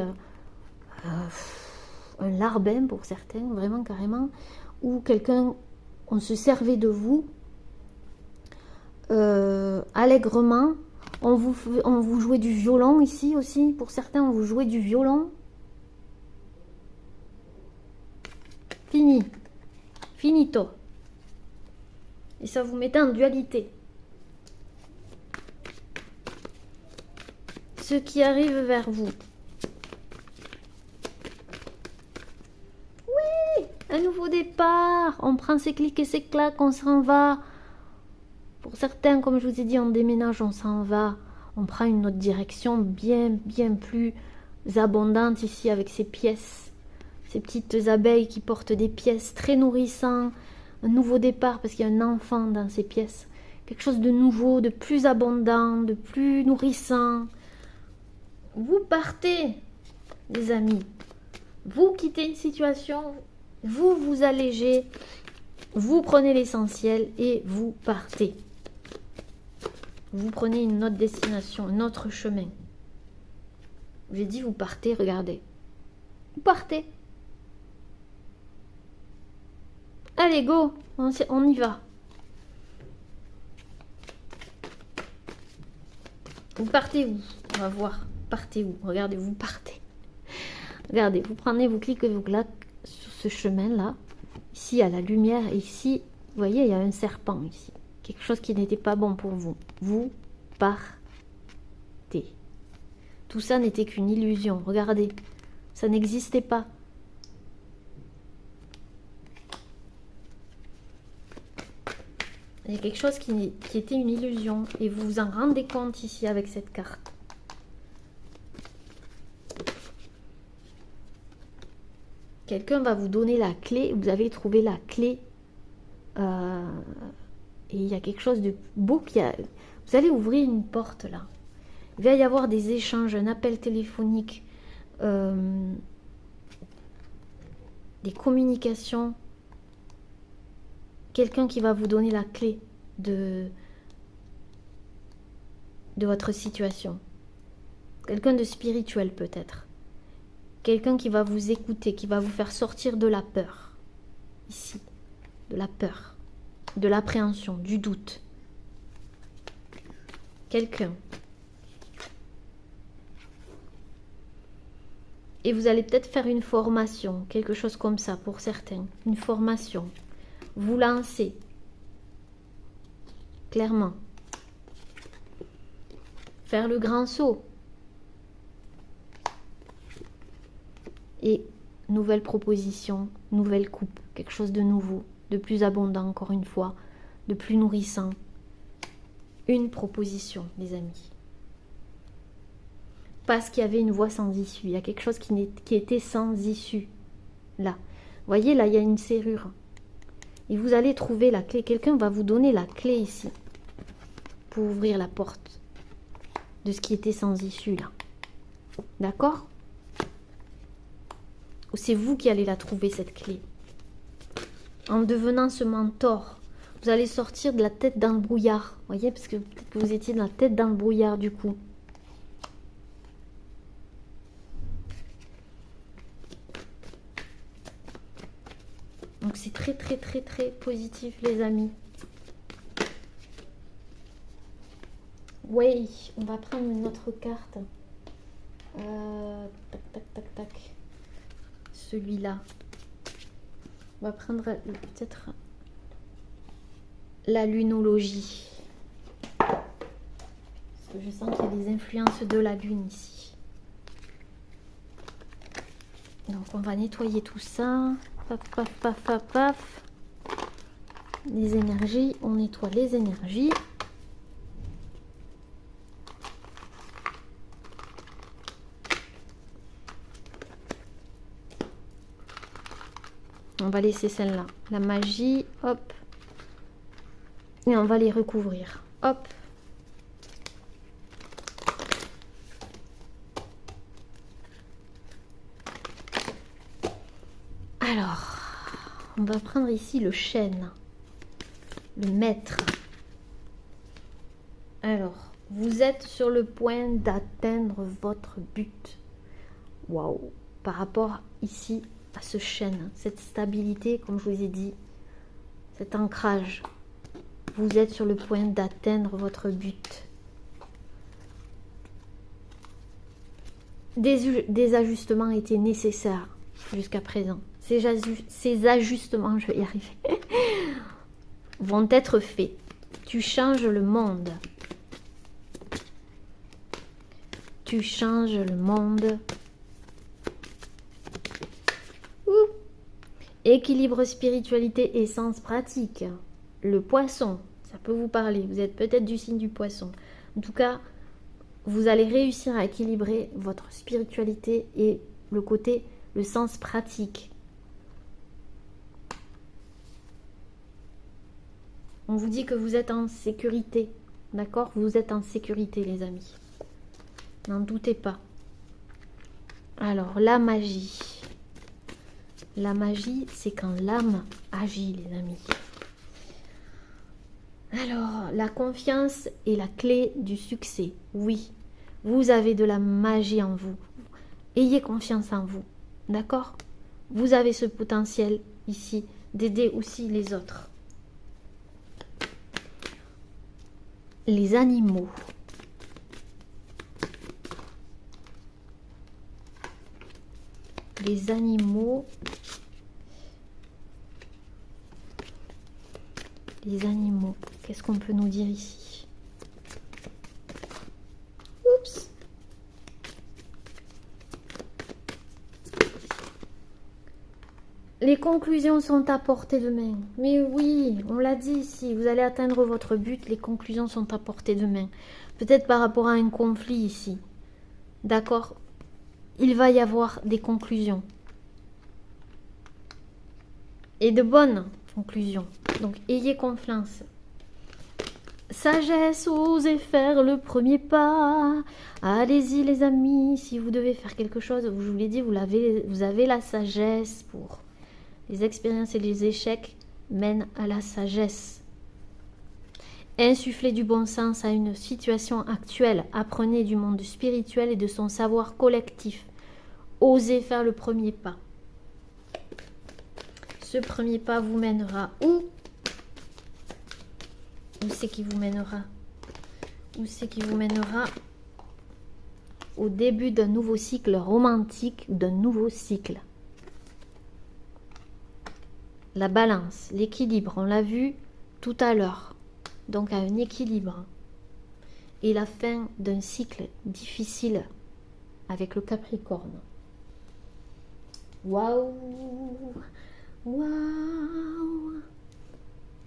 un larbin pour certains, vraiment carrément, ou quelqu'un, on se servait de vous allègrement, on vous jouait du violon ici aussi, pour certains, on vous jouait du violon. Fini. Finito. Et ça vous mettait en dualité. Ce qui arrive vers vous. Oui, un nouveau départ. On prend ses clics et ses claques, on s'en va. Pour certains, comme je vous ai dit, on déménage, on s'en va. On prend une autre direction bien plus abondante ici avec ces pièces. Ces petites abeilles qui portent des pièces très nourrissantes. Un nouveau départ parce qu'il y a un enfant dans ces pièces. Quelque chose de nouveau, de plus abondant, de plus nourrissant. Vous partez, les amis. Vous quittez une situation, vous vous allégez, vous prenez l'essentiel et vous partez. Vous prenez une autre destination, un autre chemin. J'ai dit vous partez, regardez. Vous partez. Allez, go, on y va. Vous partez où? On va voir. Partez où? Regardez, vous partez. Regardez, vous prenez, vous cliquez, vous claquez sur ce chemin-là. Ici, il y a la lumière. Et ici, vous voyez, il y a un serpent ici. Quelque chose qui n'était pas bon pour vous. Vous partez. Tout ça n'était qu'une illusion. Regardez, ça n'existait pas. Il y a quelque chose qui était une illusion. Et vous vous en rendez compte ici avec cette carte. Quelqu'un va vous donner la clé. Vous avez trouvé la clé. Et il y a quelque chose de beau. Vous allez ouvrir une porte là. Il va y avoir des échanges, un appel téléphonique. Des communications. Quelqu'un qui va vous donner la clé de votre situation. Quelqu'un de spirituel peut-être. Quelqu'un qui va vous écouter, qui va vous faire sortir de la peur. Ici, de la peur, de l'appréhension, du doute. Quelqu'un. Et vous allez peut-être faire une formation, quelque chose comme ça pour certains. Une formation. Vous lancez. Clairement. Faire le grand saut. Et nouvelle proposition, nouvelle coupe. Quelque chose de nouveau, de plus abondant encore une fois, de plus nourrissant. Une proposition, les amis. Parce qu'il y avait une voie sans issue. Il y a quelque chose qui était sans issue. Là. Vous voyez, là, il y a une serrure. Et vous allez trouver la clé. Quelqu'un va vous donner la clé ici. Pour ouvrir la porte. De ce qui était sans issue, là. D'accord? Ou c'est vous qui allez la trouver, cette clé. En devenant ce mentor. Vous allez sortir de la tête dans le brouillard. Vous voyez, parce que peut-être que vous étiez dans la tête dans le brouillard, du coup. Donc c'est très très très très positif les amis. Oui, on va prendre une autre carte. Tac tac tac tac. Celui-là. On va prendre peut-être la lunologie. Parce que je sens qu'il y a des influences de la lune ici. Donc on va nettoyer tout ça. Paf, paf, paf, paf, paf. Les énergies, on nettoie les énergies. On va laisser celle-là. La magie, hop. Et on va les recouvrir. Hop. Alors, on va prendre ici le chêne. Le maître. Alors, vous êtes sur le point d'atteindre votre but. Waouh! Par rapport ici à ce chêne, cette stabilité, comme je vous ai dit, cet ancrage. Vous êtes sur le point d'atteindre votre but. Des ajustements étaient nécessaires jusqu'à présent. Ces ajustements, je vais y arriver, vont être faits. Tu changes le monde. Tu changes le monde. Équilibre, spiritualité et sens pratique. Le poisson, ça peut vous parler. Vous êtes peut-être du signe du poisson. En tout cas, vous allez réussir à équilibrer votre spiritualité et le sens pratique. On vous dit que vous êtes en sécurité. D'accord? Vous êtes en sécurité, les amis. N'en doutez pas. Alors, la magie. La magie, c'est quand l'âme agit, les amis. Alors, la confiance est la clé du succès. Oui, vous avez de la magie en vous. Ayez confiance en vous. D'accord? Vous avez ce potentiel ici d'aider aussi les autres. Les animaux. Les animaux. Les animaux. Qu'est-ce qu'on peut nous dire ici? Oups. Les conclusions sont à portée de main. Mais oui, on l'a dit ici. Vous allez atteindre votre but. Les conclusions sont à portée de main. Peut-être par rapport à un conflit ici. D'accord? Il va y avoir des conclusions. Et de bonnes conclusions. Donc, ayez confiance. Sagesse, osez faire le premier pas. Allez-y, les amis. Si vous devez faire quelque chose, je vous l'ai dit, vous avez la sagesse pour... Les expériences et les échecs mènent à la sagesse. Insufflez du bon sens à une situation actuelle. Apprenez du monde spirituel et de son savoir collectif. Osez faire le premier pas. Ce premier pas vous mènera où? Où c'est qui vous mènera? Où c'est qui vous mènera? Au début d'un nouveau cycle romantique, d'un nouveau cycle. La balance, l'équilibre, on l'a vu tout à l'heure. Donc à un équilibre. Et la fin d'un cycle difficile avec le Capricorne. Waouh! Waouh!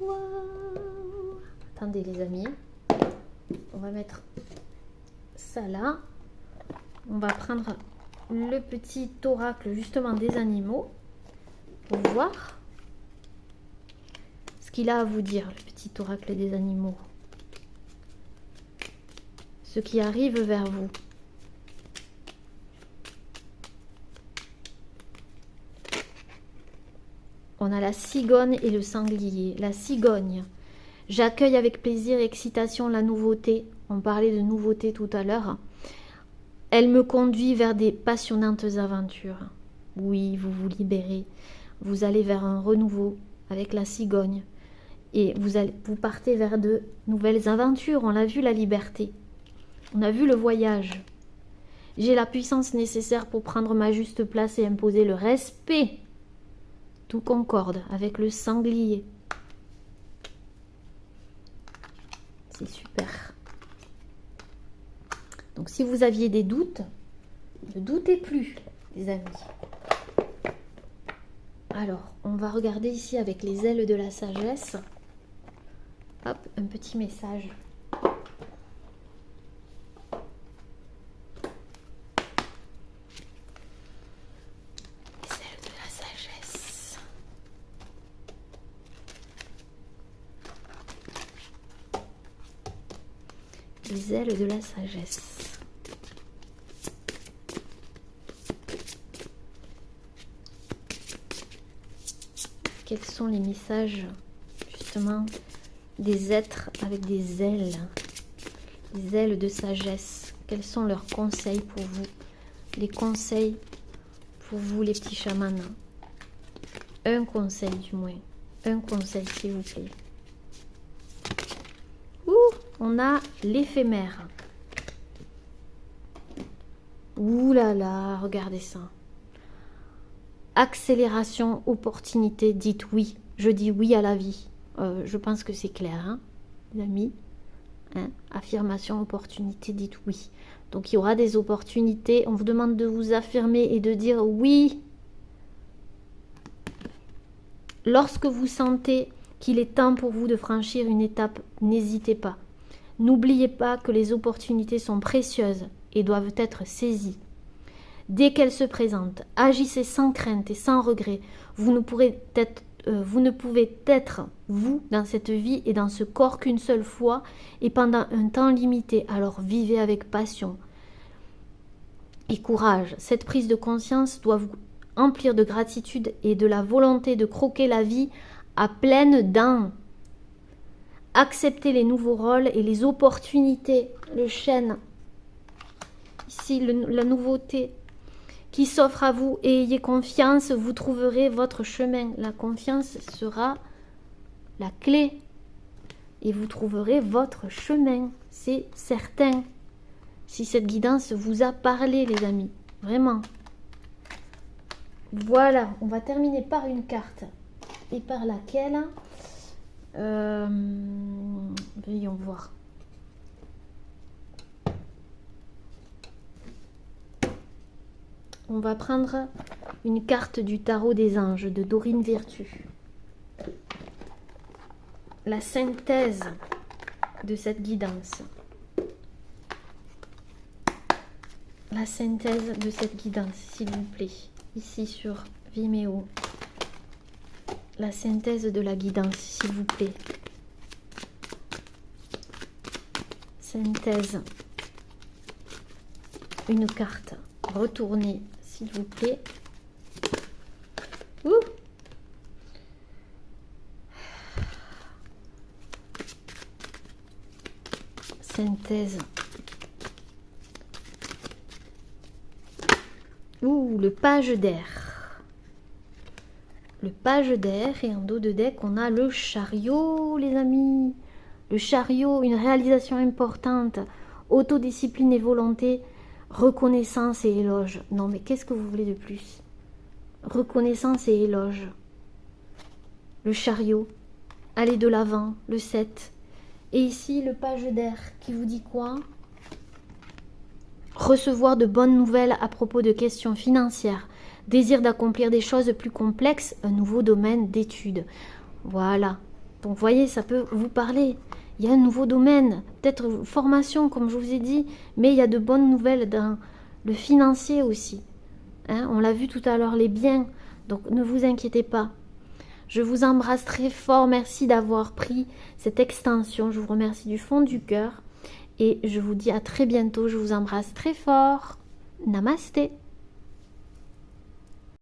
Waouh! Attendez les amis. On va mettre ça là. On va prendre le petit oracle justement des animaux pour voir ce qu'il a à vous dire, le petit oracle des animaux. Ce qui arrive vers vous. On a la cigogne et le sanglier. La cigogne. J'accueille avec plaisir et excitation la nouveauté. On parlait de nouveauté tout à l'heure. Elle me conduit vers des passionnantes aventures. Oui, vous vous libérez. vous allez vers un renouveau avec la cigogne. Et vous partez vers de nouvelles aventures. On l'a vu, la liberté. On a vu le voyage. J'ai la puissance nécessaire pour prendre ma juste place et imposer le respect. Tout concorde avec le sanglier. C'est super. Donc si vous aviez des doutes, ne doutez plus, les amis. Alors, on va regarder ici avec les ailes de la sagesse. Hop, un petit message. Les ailes de la sagesse. Les ailes de la sagesse. Quels sont les messages, justement, des êtres avec des ailes de sagesse? Quels sont leurs conseils pour vous? Les conseils pour vous, les petits chamans. Un conseil, du moins. Un conseil, s'il vous plaît. Ouh, on a l'éphémère. Ouh là là, regardez ça. Accélération, opportunité, dites oui. Je dis oui à la vie. Je pense que c'est clair, hein, les amis. Hein? Affirmation, opportunité, dites oui. Donc il y aura des opportunités. On vous demande de vous affirmer et de dire oui. Lorsque vous sentez qu'il est temps pour vous de franchir une étape, n'hésitez pas. N'oubliez pas que les opportunités sont précieuses et doivent être saisies. Dès qu'elles se présentent, agissez sans crainte et sans regret. Vous ne pouvez être vous dans cette vie et dans ce corps qu'une seule fois et pendant un temps limité. Alors vivez avec passion et courage. Cette prise de conscience doit vous emplir de gratitude et de la volonté de croquer la vie à pleines dents. Acceptez les nouveaux rôles et les opportunités. Le chêne, ici la nouveauté qui s'offre à vous, et ayez confiance, vous trouverez votre chemin. La confiance sera la clé et vous trouverez votre chemin, c'est certain. Si cette guidance vous a parlé, les amis, vraiment. Voilà, on va terminer par une carte et par laquelle voyons voir. On va prendre une carte du tarot des anges de Dorine Virtue. La synthèse de cette guidance. La synthèse de cette guidance, s'il vous plaît. Ici sur Vimeo. La synthèse de la guidance, s'il vous plaît. Synthèse. Une carte. Retournez, s'il vous plaît. Ouh. Synthèse. Ouh, le page d'air. Le page d'air, et en dos de deck, on a le chariot, les amis. Le chariot, une réalisation importante. Autodiscipline et volonté. Reconnaissance et éloge. Non, mais qu'est-ce que vous voulez de plus? Reconnaissance et éloge. Le chariot. Aller de l'avant. Le 7. Et ici, le page d'air qui vous dit quoi? Recevoir de bonnes nouvelles à propos de questions financières. Désir d'accomplir des choses plus complexes. Un nouveau domaine d'études. Voilà. Donc, vous voyez, ça peut vous parler. Il y a un nouveau domaine, peut-être formation, comme je vous ai dit, mais il y a de bonnes nouvelles dans le financier aussi. Hein, on l'a vu tout à l'heure, les biens. Donc, ne vous inquiétez pas. Je vous embrasse très fort. Merci d'avoir pris cette extension. Je vous remercie du fond du cœur. Et je vous dis à très bientôt. Je vous embrasse très fort. Namasté.